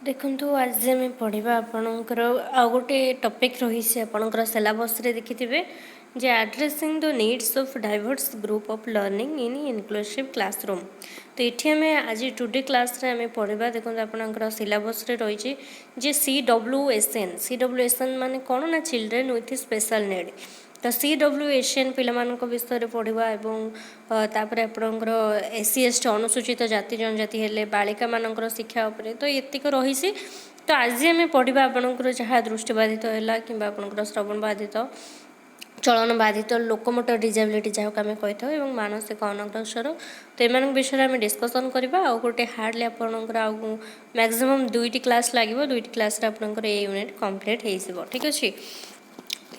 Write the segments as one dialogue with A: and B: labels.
A: देखु आज आम पढ़ा आपणकर आउ गोटे टॉपिक रही आपणकर सिलेबस रे देखिथिबे जे addressing the needs of diverse group of learning in inclusive classroom. तो ये आम आज टुडे क्लास रे आम पढ़ा देखो आपणकर सिलेबस रे रही जे CWSN माने कौन ना चिल्ड्रेन विथ स्पेशल नीड। तो CWSN पिलामानक विषय पढ़ा एवं तापर आपणकर SC ST अनुसूचित जाति जनजाति हेले बालिका मानकर शिक्षा उपरे तो एतिक रही। तो आज आम पढ़ा आपणकर जहाँ दृष्टिबाधित है कि आपणकर श्रवण बाधित चलन बाधित लोकोमोटर डिजेबिलिटी जहाँ आम कही था और मानसिक अनग्रसर तो एम विषय में डिस्कसन करवा आ गोटे हार्डली आपंकर आउ मैक्सिमम 2टी क्लास लगे 2टी क्लास आपंकर ये यूनिट कंप्लीट हो ठीक अच्छे।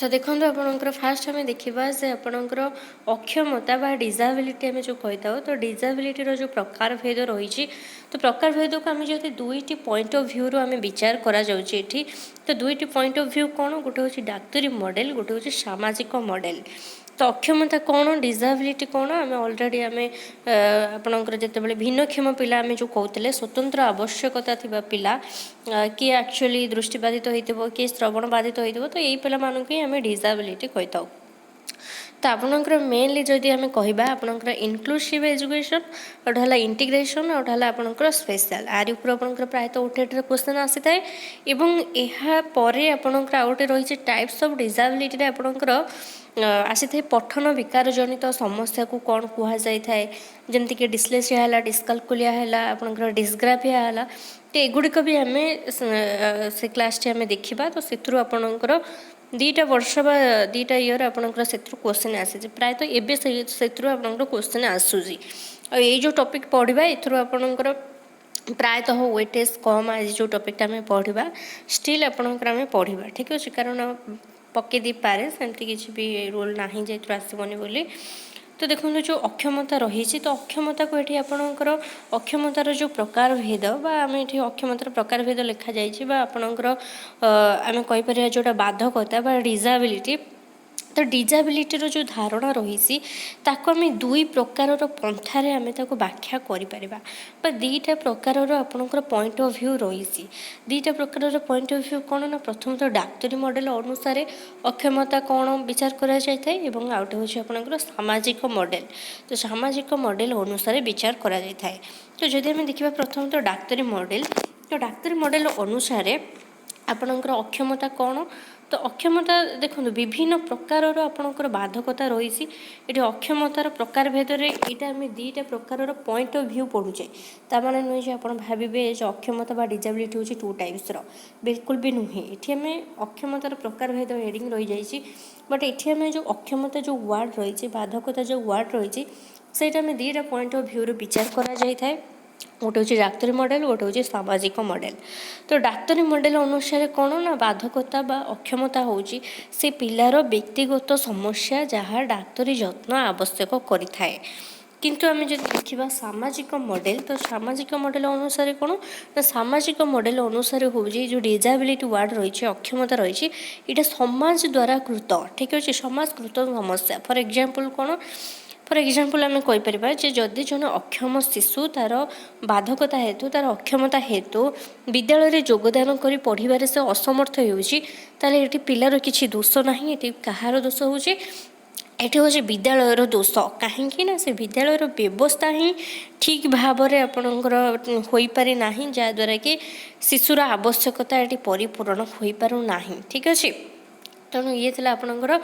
A: तो देखो आपंकर फास्ट आम देखा से आपंकर अक्षमता बा डिजाबिलिटी आम जो कही था तो डिजाबिलिटी जो प्रकार भेद रही तो प्रकार भेद को आम जो 2टी पॉइंट ऑफ व्यू आम विचार करा तो 2टी पॉइंट ऑफ व्यू कौन गोटे हूँ डाक्तरी मॉडल गोटे हूँ सामाजिक मॉडल। तो अक्षमता कौन डिजाबिलिटी कौन आम अलरेडी आम आपंकर जिते भिन्नक्षम पिला आम जो कहते स्वतंत्र आवश्यकता थी पिला किए एक्चुअली दृष्टिबाधित हो किए श्रवण बाधित हो तो यही पिला आम डिजाबिलिटी कही था। तो आपंकर मेनली जदि आम कहवा आपंकर इनक्लूसिव एजुकेशन गोटे है इंटीग्रेशन और गोटे आपंकर स्पेशल आर ऊपर आपंकर प्रायतः ओटेट क्वेश्चन आसी था और आपंकर आउ गोटे रही टाइप्स ऑफ डिजाबिलिटी आपंकर आसी थे पठन विकार जनित समस्या को कौन कहुए जमीक डिस्लेसिया है डिस्कालकुलिया है आपंकर डिस्ग्राफिया है तो एगुड़िक भी आम से क्लास टी आम देखा तो से आपंकर 2टा वर्ष बा 2टा ईयर आपंकर से क्वेश्चन आसी प्रायतः एवं से आपंकर क्वेश्चन आसूसी और ये जो टॉपिक पढ़ा एथुर आपंकर प्रायतः वेटेज कम आज जो टॉपिक आम पढ़ा स्टिल आपंकर आम पढ़ा ठीक अच्छे कारण पकई दी पारे सेमती किसी भी रूल ना जे आसबनी बोली। तो देखो जो अक्षमता रही तो अक्षमता को ये आपणकर अक्षमतार जो प्रकार भेद आम ये अक्षमतार प्रकार भेद लिखा जाए आपणकर आम कहीपर जोटा बाधकता डिजाबिलिटी तो डिजाबिलिटी जो धारणा रही आम 2 प्रकार पंथार आम व्याख्या कर 2टा प्रकार आपंकर पॉइंट ऑफ व्यू रही 2टा प्रकार पॉइंट ऑफ व्यू कौन ना प्रथम तो डाक्तरी मॉडल अनुसार अक्षमता कौन विचार करा जाए और आउटे हूँ आपंकर सामाजिक मॉडल तो सामाजिक मॉडल अनुसार विचार करा जाए। तो जदि आम देखा प्रथम तो डाक्तरी मॉडल अनुसार आपणकर अक्षमता कौन तो अक्षमता देखो विभिन्न प्रकार आपणकर बाधकता रही ये अक्षमतार प्रकार भेदरे यहाँ आम 2टा प्रकार पॉइंट ऑफ व्यू पढ़ुचे ताने नुहे आप भावे जो अक्षमता डिजाबिलिटी हूँ 2 टाइप्स बिल्कुल भी नुहे ये आम अक्षमतार प्रकार भेद हेडिंग रही जाइए बट ये आम जो अक्षमता जो वार्ड रही बाधकता जो वार्ड रही से 2टा पॉइंट ऑफ व्यू विचार करा जाए गोटे हूँ डाक्तरी मॉडल गोटे हूँ सामाजिक मॉडल। तो डाक्तरी मॉडल अनुसार कौन ना बाधकता बा अक्षमता हूँ से पिलार व्यक्तिगत समस्या जहाँ डाक्तरी जत्न आवश्यक करें किंतु आम जो देखा सामाजिक मॉडल तो सामाजिक मॉडल अनुसार कौन ना सामाजिक मॉडल अनुसार हूँ जो डिजाबिलिटी वार्ड रही अक्षमता रही ये समाज द्वारा कृत ठीक अच्छे समाजकृत समस्या फॉर एग्जांपल कौन फॉर एग्जांपल आम कहीपर जदि जन अक्षम शिशु तार बाधकता हेतु तार अक्षमता हेतु विद्यालय योगदान कर पढ़ार से असमर्थ होती पिलार किसी दोष ना ये कहार दोष हूँ ये हूँ विद्यालयर दोष कहीं ना से विद्यालयर व्यवस्था ही ठीक भाव में आपणकर हो पारे ना जहाद्वारा कि शिशुर आवश्यकता ये परिपूरण हो पारना ठीक अच्छे। तेणु ये थी आपणकर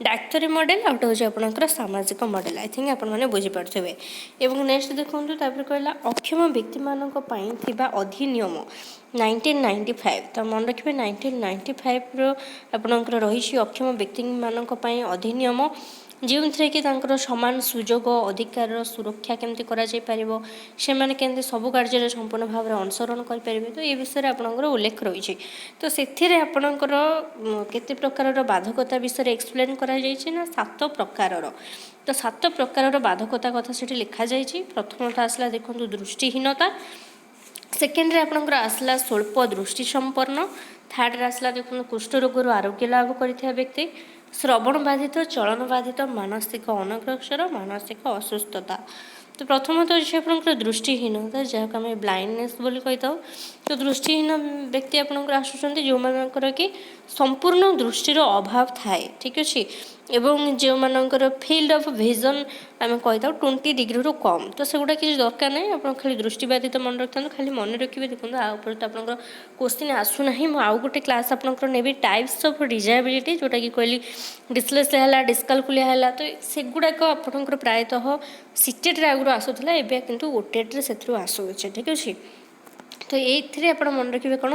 A: डाक्तरी मॉडल आउट हूँ आपणकर सामाजिक मॉडल आई थिंक आपने बुझीपारे और नेक्स्ट देखूँ तापर कहला अक्षम व्यक्ति मानक अधिनियम 1995 तो मन रखिए 1995 आपणकर रही अक्षम व्यक्ति मानक अधिनियम जो थे कि सामान सुजोग अधिकार सुरक्षा केमती से मैंने केमती सब कार्य संपूर्ण भाव में अनुसरण करेंगे तो ये विषय आपंकर उल्लेख रही तो से आपणकर केते प्रकार बाधकता विषय एक्सप्लेन करा ना 7 प्रकार तो 7 प्रकार बाधकता कथा से लिखा जाए। प्रथम आसला देखो दृष्टिहीनता सेकेंड आपंकर आसला स्वल्प दृष्टि संपन्न थर्ड आसला देखो कुष्ठ रोगर आरोग्य लाभ कर व्यक्ति श्रवण बाधित चलन बाधित मानसिक अनग्रसर मानसिक असुस्थता तो प्रथमतः अच्छे आपंकर दृष्टिहीनता जहाँ आम ब्लाइंडनेस बोली कही था। तो दृष्टिहीन व्यक्ति आपंकर आसुँच जो मानकर कि संपूर्ण दृष्टिर अभाव थाए ठीक अच्छे एवं जो मानकर फील्ड ऑफ विजन आम कही था 20 डिग्री रू कम तो सेगुड़ा किसी दरकार ना आप खाली दृष्टिबाधित मन रखता खाली मन रखिए देखो आपर तो आप क्वेश्चन आसूना आउ गोटे क्लास आपंकर नेबी टाइप्स ऑफ डिजेबिलिटी जोटा कि कहली डिस्लेक्सिया है डिस्कालकुलिया है तो सेगुड़ाक आपंकर प्रायतः सीटेट्रे आगुरी आसूला एवं कितु ओटेट्रे से आसूचे ठीक अच्छे। तो ये आप मन रखिए कौन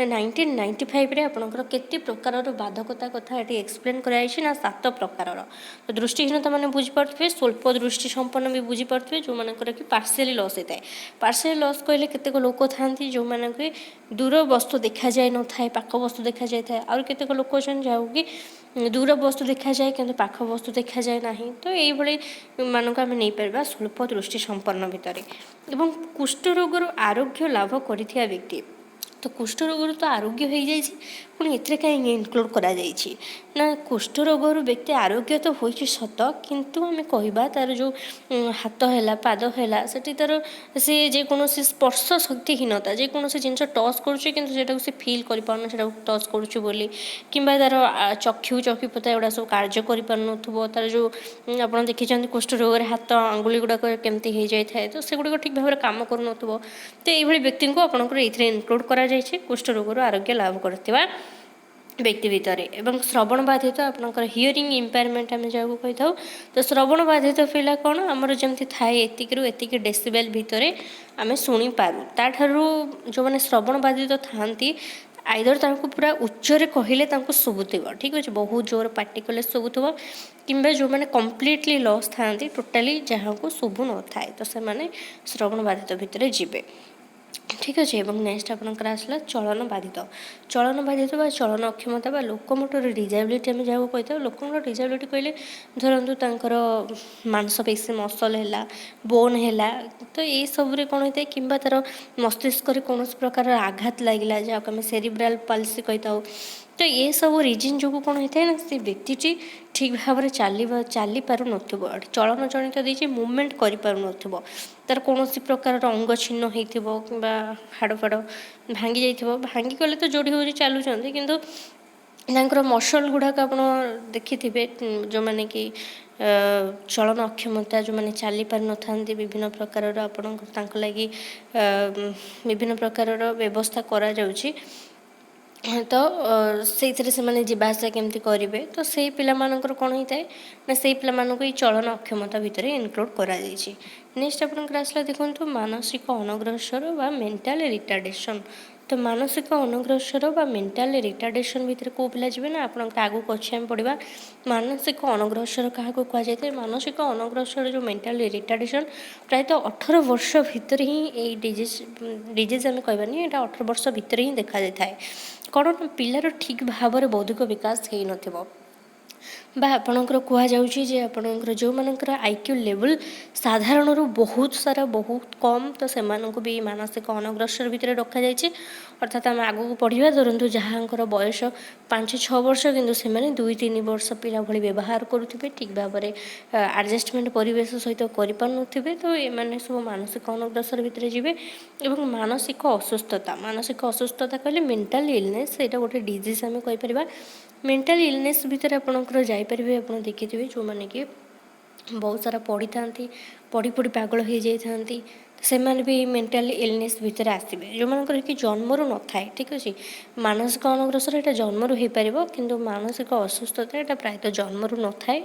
A: 1995 आपंकर केते प्रकार बाधकता कथा ये एक्सप्लेन कराई ना 7 प्रकार। तो दृष्टिहीनता मैंने बुझीपे स्वल्प दृष्टि संपन्न भी बुझीपे जो मानकर कि पार्शियली लॉस होता है। पार्शियली लॉस कहले केतेक लोक था जो मैंने कि दूर वस्तु देखा जाए न था पाख वस्तु देखा जाए और केतेक लोक अच्छा जहाँ कि दूर वस्तु देखा जाए कि पाख वस्तु देखा जाए ना तो ये मानक आम नहीं पार स्वल्प दृष्टि संपन्न भितर एवं कुष्ठ रोगर आरोग्य लाभ करथिया व्यक्ति तो कुष्ठ रोगर तो आरोग्य हो जाए पुणी एथरे कहीं इनक्लूड करा जाइछि ना कुष्ठ रोगर व्यक्ति आरोग्य तो होइछि सत किंतु आम कहबा तार जो हाथ है पाद है सेठी तार से जेकोसी स्पर्श शक्तिहीनता जेकोसी जिन टच करुच्छे किंतु सेटा से फील कर पारन सेटा टच करुच्छे बोली किंबा तार चक्षुपता एगुड़ा सब कार्य कर पारनथुबो तार जो आप देखिए कुष्ठ रोग हाथ आंगुली गुड़ाक केमती हो जाए तो सेगुड़ाक ठीक भाव में काम करूनथुबो तो ये व्यक्ति को आपंकर ये इनक्लूड करा जाइछि कुष्ठ रोगर आरोग्य लाभ करथिबा व्यक्ति भितर एवं श्रवण बाधित आपंकर हियरिंग इम्पेयरमेंट आम जहाँ कही था तो श्रवण बाधित पिला कौन आमर जमी थाए एतिक डेसिबेल भितर आम शुणी पारू ताठारू जो मैंने श्रवण बाधित थांती आइदर तांको पूरा उच्चरे कहले तांको शुभुथिबो ठीक अच्छे बहुत जोर पार्टी कले शुभुथिबो किंबा जो मैंने कम्प्लीटली लॉस था टोटाली जहाँ को शुभु न थाए तो से माने श्रवण बाधित भितर जीवे ठीक अच्छे एवं नेक्स्ट आपंकर आसला चलन बाधित चलन अक्षमता लोकोमोटर डिजेबिलिटी आम जहाँ कही था लोकोमोटर डिजेबिलिटी कहले धरतु तांकर मांसपेशी मसल है बोन है तो ये सब कौन होता है कि तार मस्तिष्क कौन प्रकार आघात लगे जहाँ आम सेरिब्राल पाल्सी कही था तो ये सब रिजन जो कौन होता है ना से व्यक्ति ठीक भाव में चली पार नथिबो चलन जनित देछि मुवमेंट करि पार नथिबो तार कौन प्रकार अंग छिन्न होइथिबो किंबा हाड़ फाड़ भांगी जाइथिबो भांगी गले तो जोड़ी होरी चलुचंती किंतु तांकर मसल गुड़ाक आप देखिथिबे जो माने कि चलन अक्षमता जो मैंने चली पार न था विभिन्न प्रकार आप लगी विभिन्न प्रकार व्यवस्था करा जाउछि तो से मैंने जीवासा केमती करेंगे तो से पिला कौन होता है ना से पिला चलन अक्षमता भितर इनक्लूड करा जाइछि। नेक्स्ट आपंकर आसला देखो मानसिक अनग्रसर व मेंटल रिटार्डेशन तो मानसिक अनग्रसर व मेंटल रिटार्डेशन भितर को पिला जी ना आप आगू अच्छे आम पढ़ा मानसिक अनग्रसर क्या कहुए मानसिक अनग्रसर जो मेंटल रिटार्डेशन प्रायतः 18 वर्ष भितर ही ये डिजीज आम कहबानी यहाँ 18 वर्ष भितर ही देखा जाए था कौन पिलार ठीक भाव में बौद्धिक विकास हो न बा आपणकर कहुचे आपणकर जो मानकर आईक्यू लेवल साधारण बहुत सारा बहुत कम तो से भी मानसिक अनग्रसर भितर रखा जाए अर्थात आम आगू पढ़ा धरतु जहाँ बयस 5-6 वर्ष किंतु से 2-3 वर्ष पिला भली व्यवहार करुवे ठीक भाव में आडजस्टमेंट परिवेश सहित करें तो ये सब मानसिक अनग्रसर भितर जीवे और मानसिक असुस्थता कहले मेंटल इलनेस यहाँ गोटे डिजीज आम कहीपर मेंटल इलनेस भितर आपंकर जापरेंगे आप देखिए जो मैंने कि बहुत सारा पढ़ी था पढ़ी पागल हो जाती से भी मेंटल इलनेस भितर आसवे जो मानकर कि जन्मरू न थाए ठीक अच्छे मानसिक अनग्रसर यहाँ जन्मरू हो पार कि मानसिक असुस्थता यहाँ प्रायतः जन्मरू न थाए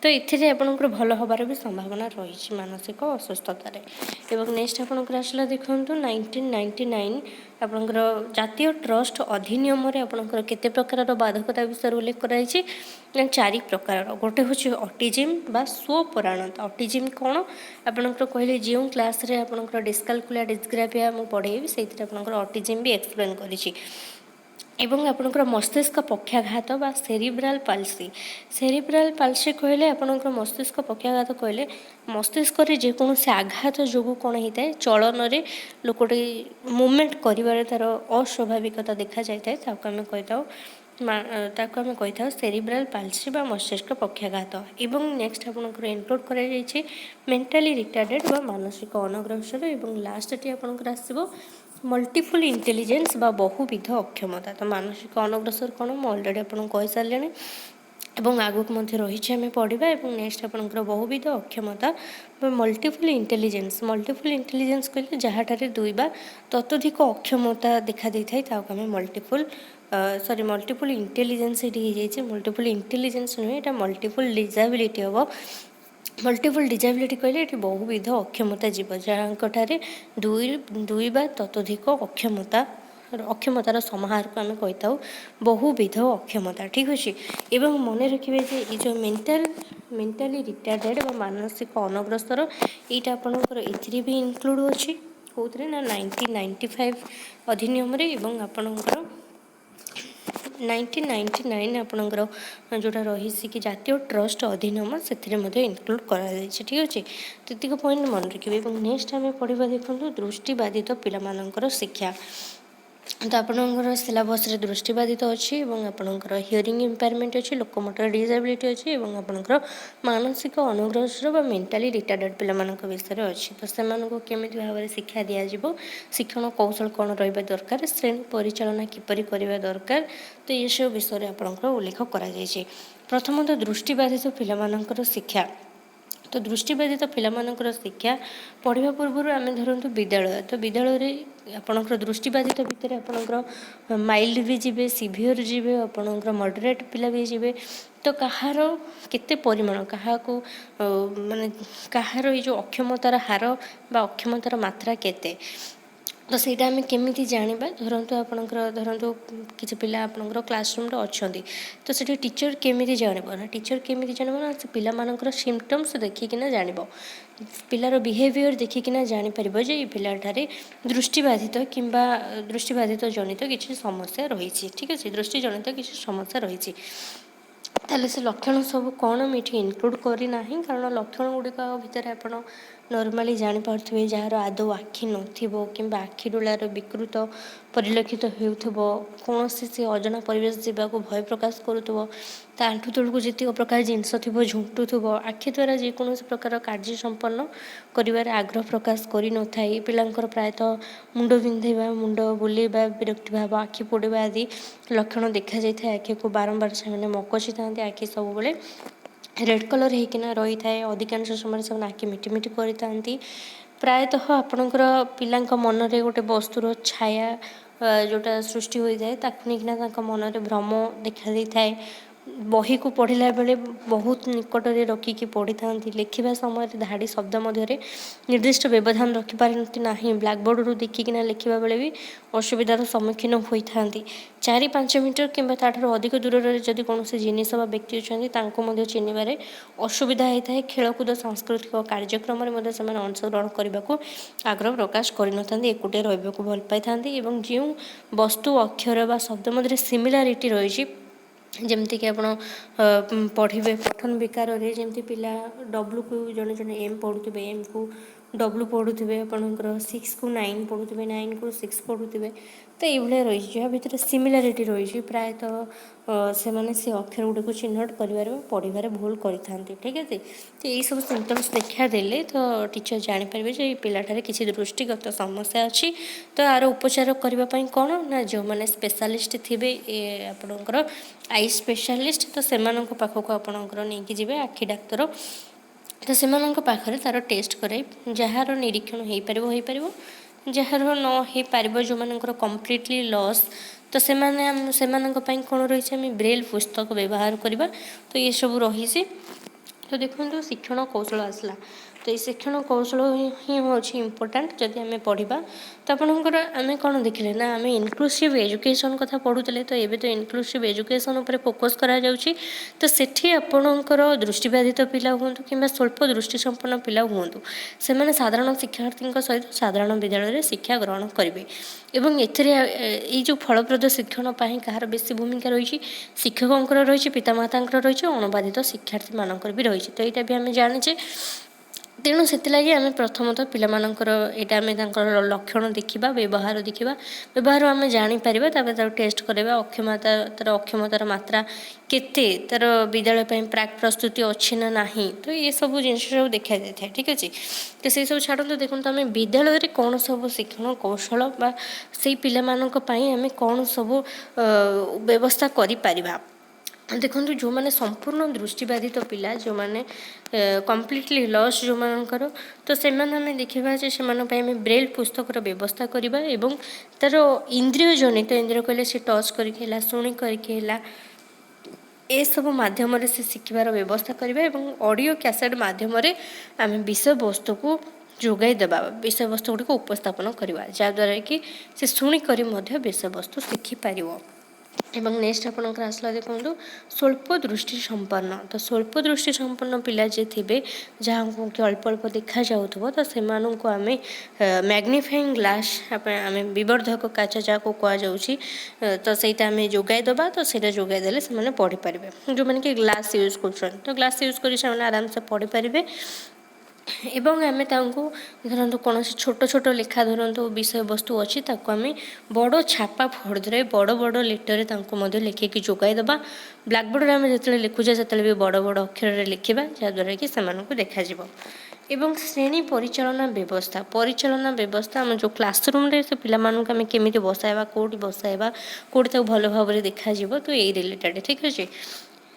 A: तो ये आपंकर भल हबार भी संभावना रही मानसिक असुस्थतार एवं नेक्स्ट आपंकर आसला देखो 1999 आपंकर जातीय ट्रस्ट अधिनियम आपंकर केते प्रकार बाधकता विषय उल्लेख कराई 4 प्रकार गोटे हूँ ऑटिज्म बा स्वपराणता ऑटिज्म कौन आपंकर कहले जो क्लास रे आपंकर डिस्कालकुलिया डिस्ग्राफिया मुझे पढ़ेबी से आपंकर ऑटिज्म भी एक्सप्लेन करी एवं आपंकर मस्तिष्क पक्षाघात बा सेरिब्राल पाल्सी कहले आपंकर मस्तिष्क पक्षाघात कहले मस्तिष्क जेकोसी आघात जो कौन होता है चलन में लोकटे मुवमेंट कर तार अस्वाभाविकता देखा जाए आम कही था ତାକୁ ଆମେ କହିଥାଉ ସେରିବ୍ରାଲ ପାଲସି ବା ମସ୍ତିଷ୍କ ପକ୍ଷାଘାତ। ଏବଂ ନେକ୍ସଟ ଆପଣଙ୍କର ଇନକ୍ଲୁଡ଼ କରାଯାଇଛି ମେଣ୍ଟାଲି ରିଟାର୍ଡେଡ଼ ବା ମାନସିକ ଅନଗ୍ରସର। ଏବଂ ଲାଷ୍ଟଟି ଆପଣଙ୍କର ଆସିବ ମଲ୍ଟିପୁଲ ଇଣ୍ଟେଲିଜେନ୍ସ ବା ବହୁବିଧ ଅକ୍ଷମତା। ତ ମାନସିକ ଅନଗ୍ରସର କ'ଣ ମୁଁ ଅଲରେଡ଼ି ଆପଣଙ୍କୁ କହିସାରିଲିଣି ଏବଂ ଆଗକୁ ମଧ୍ୟ ରହିଛି ଆମେ ପଢ଼ିବା। ଏବଂ ନେକ୍ସଟ ଆପଣଙ୍କର ବହୁବିଧ ଅକ୍ଷମତା ବା ମଲ୍ଟିପୁଲ ଇଣ୍ଟେଲିଜେନ୍ସ କହିଲେ ଯାହାଠାରେ ଦୁଇ ବା ତତୋଧିକ ଅକ୍ଷମତା ଦେଖାଦେଇଥାଏ ତାହାକୁ ଆମେ ମଲ୍ଟିପୁଲ ଇଣ୍ଟେଲିଜେନ୍ସ ଏଠି ହେଇଯାଇଛି। ମଲ୍ଟିପୁଲ ଇଣ୍ଟେଲିଜେନ୍ସ ନୁହେଁ, ଏଇଟା ମଲ୍ଟିପୁଲ ଡିଜାବିଲିଟି ହେବ। ମଲ୍ଟିପୁଲ ଡିଜାବିଲିଟି କହିଲେ ଏଠି ବହୁବିଧ ଅକ୍ଷମତା ଯିବ ଯାହାଙ୍କଠାରେ ଦୁଇ ବା ତତୋଧିକ ଅକ୍ଷମତାର ସମାହାରକୁ ଆମେ କହିଥାଉ ବହୁବିଧ ଅକ୍ଷମତା। ଠିକ୍ ଅଛି। ଏବଂ ମନେ ରଖିବେ ଯେ ଏଇ ଯେଉଁ ମେଣ୍ଟାଲି ରିଟାର୍ଡେଡ଼ ବା ମାନସିକ ଅନଗ୍ରସର ଏଇଟା ଆପଣଙ୍କର ଏଥିରେ ବି ଇନକ୍ଲୁଡ଼ ଅଛି। କେଉଁଥିରେ ନା 1995 ଅଧିନିୟମରେ ଏବଂ ଆପଣଙ୍କର 1999 ଆପଣଙ୍କର ଯେଉଁଟା ରହିଛି କି ଜାତୀୟ ଟ୍ରଷ୍ଟ ଅଧିନିୟମ ସେଥିରେ ମଧ୍ୟ ଇନକ୍ଲୁଡ଼ କରାଯାଇଛି। ଠିକ୍ ଅଛି। ଏତିକ ପଏଣ୍ଟ ମନେ ରଖିବେ। ଏବଂ ନେକ୍ସଟ ଆମେ ପଢ଼ିବା ଦେଖନ୍ତୁ ଦୃଷ୍ଟିବାଧିତ ପିଲାମାନଙ୍କର ଶିକ୍ଷା। ତ ଆପଣଙ୍କର ସିଲାବସ୍ରେ ଦୃଷ୍ଟିବାଧିତ ଅଛି ଏବଂ ଆପଣଙ୍କର ହିୟରିଂ ଇମ୍ପାୟାରମେଣ୍ଟ ଅଛି, ଲୋକମୋଟର ଡିଜାବିଲିଟି ଅଛି ଏବଂ ଆପଣଙ୍କର ମାନସିକ ଅନଗ୍ରସର ବା ମେଣ୍ଟାଲି ରିଟାର୍ଡେଡ଼ ପିଲାମାନଙ୍କ ବିଷୟରେ ଅଛି। ତ ସେମାନଙ୍କୁ କେମିତି ଭାବରେ ଶିକ୍ଷା ଦିଆଯିବ, ଶିକ୍ଷଣ କୌଶଳ କ'ଣ ରହିବା ଦରକାର, ଶ୍ରେଣୀ ପରିଚାଳନା କିପରି କରିବା ଦରକାର, ତ ଏସବୁ ବିଷୟରେ ଆପଣଙ୍କର ଉଲ୍ଲେଖ କରାଯାଇଛି। ପ୍ରଥମତଃ ଦୃଷ୍ଟିବାଧିତ ପିଲାମାନଙ୍କର ଶିକ୍ଷା। ତ ଦୃଷ୍ଟିବାଧିତ ପିଲାମାନଙ୍କର ଶିକ୍ଷା ପଢ଼ିବା ପୂର୍ବରୁ ଆମେ ଧରନ୍ତୁ ବିଦ୍ୟାଳୟ। ତ ବିଦ୍ୟାଳୟରେ ଆପଣଙ୍କର ଦୃଷ୍ଟିବାଧିତ ଭିତରେ ଆପଣଙ୍କର ମାଇଲ୍ଡ ବି ଯିବେ, ସିଭିଅର ଯିବେ, ଆପଣଙ୍କର ମଡରେଟ୍ ପିଲା ବି ଯିବେ। ତ କାହାର କେତେ ପରିମାଣ, କାହାର ଏଇ ଯେଉଁ ଅକ୍ଷମତାର ହାର ବା ଅକ୍ଷମତାର ମାତ୍ରା କେତେ, ତ ସେଇଟା ଆମେ କେମିତି ଜାଣିବା। ଧରନ୍ତୁ କିଛି ପିଲା ଆପଣଙ୍କର କ୍ଲାସରୁମ୍ରେ ଅଛନ୍ତି, ତ ସେଠି ଟିଚର କେମିତି ଜାଣିବ ନା ସେ ପିଲାମାନଙ୍କର ସିମ୍ପଟମ୍ସ ଦେଖିକିନା ଜାଣିବ, ପିଲାର ବିହେଭିଅର ଦେଖିକିନା ଜାଣିପାରିବ ଯେ ଏ ପିଲାଠାରେ ଦୃଷ୍ଟିବାଧିତ ଜନିତ କିଛି ସମସ୍ୟା ରହିଛି। ଠିକ୍ ଅଛି, ଦୃଷ୍ଟି ଜନିତ କିଛି ସମସ୍ୟା ରହିଛି। ତାହେଲେ ସେ ଲକ୍ଷଣ ସବୁ କ'ଣ ମୁଁ ଏଠି ଇନକ୍ଲୁଡ଼ କରିନାହିଁ, କାରଣ ଲକ୍ଷଣ ଗୁଡ଼ିକ ଭିତରେ ଆପଣ ନର୍ମାଲି ଜାଣିପାରୁଥିବେ ଯାହାର ଆଦୌ ଆଖି ନଥିବ କିମ୍ବା ଆଖି ଡୋଳାର ବିକୃତ ପରିଲକ୍ଷିତ ହେଉଥିବ, କୌଣସି ସେ ଅଜଣା ପରିବେଶ ଯିବାକୁ ଭୟ ପ୍ରକାଶ କରୁଥିବ, ତା ଆଣ୍ଠୁ ତଳକୁ ଯେତିକ ପ୍ରକାର ଜିନିଷ ଥିବ ଝୁଣ୍ଟୁଥିବ, ଆଖି ଦ୍ୱାରା ଯେକୌଣସି ପ୍ରକାର କାର୍ଯ୍ୟ ସମ୍ପନ୍ନ କରିବାରେ ଆଗ୍ରହ ପ୍ରକାଶ କରିନଥାଏ, ପିଲାଙ୍କର ପ୍ରାୟତଃ ମୁଣ୍ଡ ବିନ୍ଧେଇବା, ମୁଣ୍ଡ ବୁଲେଇବା, ବିରକ୍ତି ଭାବ, ଆଖି ପୋଡ଼ିବା ଆଦି ଲକ୍ଷଣ ଦେଖାଯାଇଥାଏ। ଆଖିକୁ ବାରମ୍ବାର ସେମାନେ ମକଚିଥାନ୍ତି, ଆଖି ସବୁବେଳେ ରେଡ଼୍ କଲର୍ ହେଇକିନା ରହିଥାଏ, ଅଧିକାଂଶ ସମୟରେ ସେମାନେ ଆଖି ମିଟିମିଟି କରିଥାନ୍ତି। ପ୍ରାୟତଃ ଆପଣଙ୍କର ପିଲାଙ୍କ ମନରେ ଗୋଟେ ବସ୍ତୁର ଛାୟା ଯେଉଁଟା ସୃଷ୍ଟି ହୋଇଥାଏ ତାକୁ ନେଇକିନା ତାଙ୍କ ମନରେ ଭ୍ରମ ଦେଖାଦେଇଥାଏ। ବହିକୁ ପଢ଼ିଲା ବେଳେ ବହୁତ ନିକଟରେ ରଖିକି ପଢ଼ିଥାନ୍ତି, ଲେଖିବା ସମୟରେ ଧାଡ଼ି ଶବ୍ଦ ମଧ୍ୟରେ ନିର୍ଦ୍ଦିଷ୍ଟ ବ୍ୟବଧାନ ରଖିପାରନ୍ତି ନାହିଁ, ବ୍ଲାକବୋର୍ଡ଼ରୁ ଦେଖିକିନା ଲେଖିବା ବେଳେ ବି ଅସୁବିଧାର ସମ୍ମୁଖୀନ ହୋଇଥାନ୍ତି। 4-5 ମିଟର କିମ୍ବା ତାଠାରୁ ଅଧିକ ଦୂରରେ ଯଦି କୌଣସି ଜିନିଷ ବା ବ୍ୟକ୍ତି ଅଛନ୍ତି ତାଙ୍କୁ ମଧ୍ୟ ଚିହ୍ନିବାରେ ଅସୁବିଧା ହୋଇଥାଏ। ଖେଳକୁଦ ସାଂସ୍କୃତିକ କାର୍ଯ୍ୟକ୍ରମରେ ମଧ୍ୟ ସେମାନେ ଅଂଶଗ୍ରହଣ କରିବାକୁ ଆଗ୍ରହ ପ୍ରକାଶ କରିନଥାନ୍ତି, ଏକୁଟିଆ ରହିବାକୁ ଭଲ ପାଇଥାନ୍ତି। ଏବଂ ଯେଉଁ ବସ୍ତୁ, ଅକ୍ଷର ବା ଶବ୍ଦ ମଧ୍ୟରେ ସିମିଲାରିଟି ରହିଛି, ଯେମିତିକି ଆପଣ ପଢ଼ିବେ ପଠନ ବିକାରରେ, ଯେମିତି ପିଲା ଡବ୍ଲୁକୁ ଜଣେ ଏମ୍ ପଢ଼ୁଥିବେ, ଏମ୍କୁ ଡବ୍ଲୁ ପଢ଼ୁଥିବେ, ଆପଣଙ୍କର 6କୁ 9 ପଢ଼ୁଥିବେ, 9କୁ 6 ପଢ଼ୁଥିବେ, ତ ଏଇଭଳିଆ ରହିଛି ଯାହା ଭିତରେ ସିମିଲାରିଟି ରହିଛି। ପ୍ରାୟତଃ ସେମାନେ ସେ ଅକ୍ଷର ଗୁଡ଼ିକୁ ଚିହ୍ନଟ କରିବାରେ ବା ପଢ଼ିବାରେ ଭୁଲ କରିଥାନ୍ତି। ଠିକ୍ ଅଛି। ତ ଏଇସବୁ ସିମ୍ପଟମ୍ସ ଦେଖାଦେଲେ ତ ଟିଚର ଜାଣିପାରିବେ ଯେ ଏଇ ପିଲାଠାରେ କିଛି ଦୃଷ୍ଟିଗତ ସମସ୍ୟା ଅଛି। ତ ଆର ଉପଚାର କରିବା ପାଇଁ କ'ଣ ନା ଯେଉଁମାନେ ସ୍ପେଶାଲିଷ୍ଟ ଥିବେ ଆପଣଙ୍କର ଆଇ ସ୍ପେଶାଲିଷ୍ଟ, ତ ସେମାନଙ୍କ ପାଖକୁ ଆପଣଙ୍କର ନେଇକି ଯିବେ, ଆଖି ଡାକ୍ତର। ତ ସେମାନଙ୍କ ପାଖରେ ତା'ର ଟେଷ୍ଟ କରାଇ ଯାହାର ନିରୀକ୍ଷଣ ହୋଇପାରିବ, ଯାହାର ନ ହୋଇପାରିବ, ଯେଉଁମାନଙ୍କର କମ୍ପ୍ଲିଟଲି ଲସ୍, ତ ସେମାନଙ୍କ ପାଇଁ କ'ଣ ରହିଛି, ଆମେ ବ୍ରେଲ୍ ପୁସ୍ତକ ବ୍ୟବହାର କରିବା। ତ ଏସବୁ ରହିଛି। ତ ଦେଖନ୍ତୁ ଶିକ୍ଷଣ କୌଶଳ ଆସିଲା, ତ ଏଇ ଶିକ୍ଷଣ କୌଶଳ ହିଁ ହେଉଛି ଇମ୍ପୋର୍ଟାଣ୍ଟ ଯଦି ଆମେ ପଢ଼ିବା। ତ ଆପଣଙ୍କର ଆମେ କ'ଣ ଦେଖିଲେ ନା ଆମେ ଇନକ୍ଲୁସିଭ୍ ଏଜୁକେସନ୍ କଥା ପଢ଼ୁଥିଲେ, ତ ଏବେ ତ ଇନକ୍ଲୁସିଭ୍ ଏଜୁକେସନ୍ ଉପରେ ଫୋକସ୍ କରାଯାଉଛି। ତ ସେଠି ଆପଣଙ୍କର ଦୃଷ୍ଟିବାଧିତ ପିଲା ହୁଅନ୍ତୁ କିମ୍ବା ସ୍ୱଳ୍ପ ଦୃଷ୍ଟିସମ୍ପନ୍ନ ପିଲା ହୁଅନ୍ତୁ, ସେମାନେ ସାଧାରଣ ଶିକ୍ଷାର୍ଥୀଙ୍କ ସହିତ ସାଧାରଣ ବିଦ୍ୟାଳୟରେ ଶିକ୍ଷା ଗ୍ରହଣ କରିବେ। ଏବଂ ଏଥିରେ ଏଇ ଯେଉଁ ଫଳପ୍ରଦ ଶିକ୍ଷଣ ପାଇଁ କାହାର ବେଶୀ ଭୂମିକା ରହିଛି, ଶିକ୍ଷକଙ୍କର ରହିଛି, ପିତାମାତାଙ୍କର ରହିଛି, ଅଣବାଧିତ ଶିକ୍ଷାର୍ଥୀମାନଙ୍କର ବି ରହିଛି। ତ ଏଇଟା ବି ଆମେ ଜାଣିଛେ। तेणु ସେଥିଲାଗି ଆମେ ପ୍ରଥମତଃ ପିଲାମାନଙ୍କର ଏଇଟା ଆମେ ତାଙ୍କର ଲକ୍ଷଣ ଦେଖିବା, ବ୍ୟବହାର ଦେଖିବା, ବ୍ୟବହାର ଆମେ ଜାଣିପାରିବା, ତାପରେ ତାକୁ ଟେଷ୍ଟ କରିବା ଅକ୍ଷମତାର ମାତ୍ରା କେତେ, ତାର ବିଦ୍ୟାଳୟ ପାଇଁ ପ୍ରାକ୍ ପ୍ରସ୍ତୁତି ଅଛି ନା ନାହିଁ, ତ ଏସବୁ ଜିନିଷ ସବୁ ଦେଖାଯାଇଥାଏ। ଠିକ୍ ଅଛି, ତ ସେସବୁ ଛାଡ଼ନ୍ତୁ, ଦେଖନ୍ତୁ ଆମେ ବିଦ୍ୟାଳୟରେ କ'ଣ ସବୁ ଶିକ୍ଷଣ କୌଶଳ ବା ସେଇ ପିଲାମାନଙ୍କ ପାଇଁ ଆମେ କ'ଣ ସବୁ ବ୍ୟବସ୍ଥା କରିପାରିବା। ଦେଖନ୍ତୁ, ଯେଉଁମାନେ ସମ୍ପୂର୍ଣ୍ଣ ଦୃଷ୍ଟିବାଧିତ ପିଲା, ଯେଉଁମାନେ କମ୍ପ୍ଲିଟଲି ଲସ୍ ଯେଉଁମାନଙ୍କର, ତ ସେମାନେ ଆମେ ଦେଖିବା ଯେ ସେମାନଙ୍କ ପାଇଁ ଆମେ ବ୍ରେଲ୍ ପୁସ୍ତକର ବ୍ୟବସ୍ଥା କରିବା ଏବଂ ତା'ର ଇନ୍ଦ୍ରିୟ ଜନିତ, ଇନ୍ଦ୍ରିୟ କହିଲେ ସେ ଟଚ୍ କରିକି ହେଲା, ଶୁଣି କରିକି ହେଲା, ଏସବୁ ମାଧ୍ୟମରେ ସେ ଶିଖିବାର ବ୍ୟବସ୍ଥା କରିବା ଏବଂ ଅଡ଼ିଓ କ୍ୟାସେଟ୍ ମାଧ୍ୟମରେ ଆମେ ବିଷୟବସ୍ତୁକୁ ଯୋଗାଇ ଦେବା, ବିଷୟବସ୍ତୁ ଗୁଡ଼ିକୁ ଉପସ୍ଥାପନ କରିବା, ଯାହାଦ୍ୱାରା କି ସେ ଶୁଣିକରି ମଧ୍ୟ ବିଷୟବସ୍ତୁ ଶିଖିପାରିବ। ଏବଂ ନେକ୍ସଟ ଆପଣଙ୍କର ଆସିଲା, ଦେଖନ୍ତୁ ସ୍ୱଳ୍ପ ଦୃଷ୍ଟି ସମ୍ପନ୍ନ। ତ ସ୍ୱଳ୍ପ ଦୃଷ୍ଟି ସମ୍ପନ୍ନ ପିଲା ଯିଏ ଥିବେ, ଯାହାଙ୍କୁ କି ଅଳ୍ପ ଅଳ୍ପ ଦେଖାଯାଉଥିବ, ତ ସେମାନଙ୍କୁ ଆମେ ମ୍ୟାଗ୍ନିଫାଇଂ ଗ୍ଲାସ୍, ଆମେ ବିବର୍ଦ୍ଧକ କାଚ ଯାହାକୁ କୁହାଯାଉଛି, ତ ସେଇଟା ଆମେ ଯୋଗାଇ ଦେବା। ତ ସେଇଟା ଯୋଗାଇ ଦେଲେ ସେମାନେ ପଢ଼ିପାରିବେ। ଯେଉଁମାନେ କି ଗ୍ଲାସ୍ ୟୁଜ୍ କରୁଛନ୍ତି, ତ ଗ୍ଲାସ୍ ୟୁଜ୍ କରି ସେମାନେ ଆରାମସେ ପଢ଼ିପାରିବେ। ଏବଂ ଆମେ ତାଙ୍କୁ ଧରନ୍ତୁ କୌଣସି ଛୋଟ ଛୋଟ ଲେଖା, ଧରନ୍ତୁ ବିଷୟବସ୍ତୁ ଅଛି, ତାକୁ ଆମେ ବଡ଼ ଛାପା ଫର୍ଦ୍ଦରେ ବଡ଼ ବଡ଼ ଲେଟରରେ ତାଙ୍କୁ ମଧ୍ୟ ଲେଖିକି ଯୋଗାଇ ଦେବା। ବ୍ଲାକବୋର୍ଡ଼ରେ ଆମେ ଯେତେବେଳେ ଲେଖୁଛେ ସେତେବେଳେ ବି ବଡ଼ ବଡ଼ ଅକ୍ଷରରେ ଲେଖିବା, ଯାହାଦ୍ୱାରା କି ସେମାନଙ୍କୁ ଦେଖାଯିବ। ଏବଂ ଶ୍ରେଣୀ ପରିଚାଳନା ବ୍ୟବସ୍ଥା ଆମ ଯେଉଁ କ୍ଲାସରୁମ୍ରେ ସେ ପିଲାମାନଙ୍କୁ ଆମେ କେମିତି ବସାଇବା, କେଉଁଠି ବସାଇବା, କେଉଁଠି ତାକୁ ଭଲ ଭାବରେ ଦେଖାଯିବ, ତ ଏଇ ରିଲେଟେଡ଼। ଠିକ୍ ଅଛି,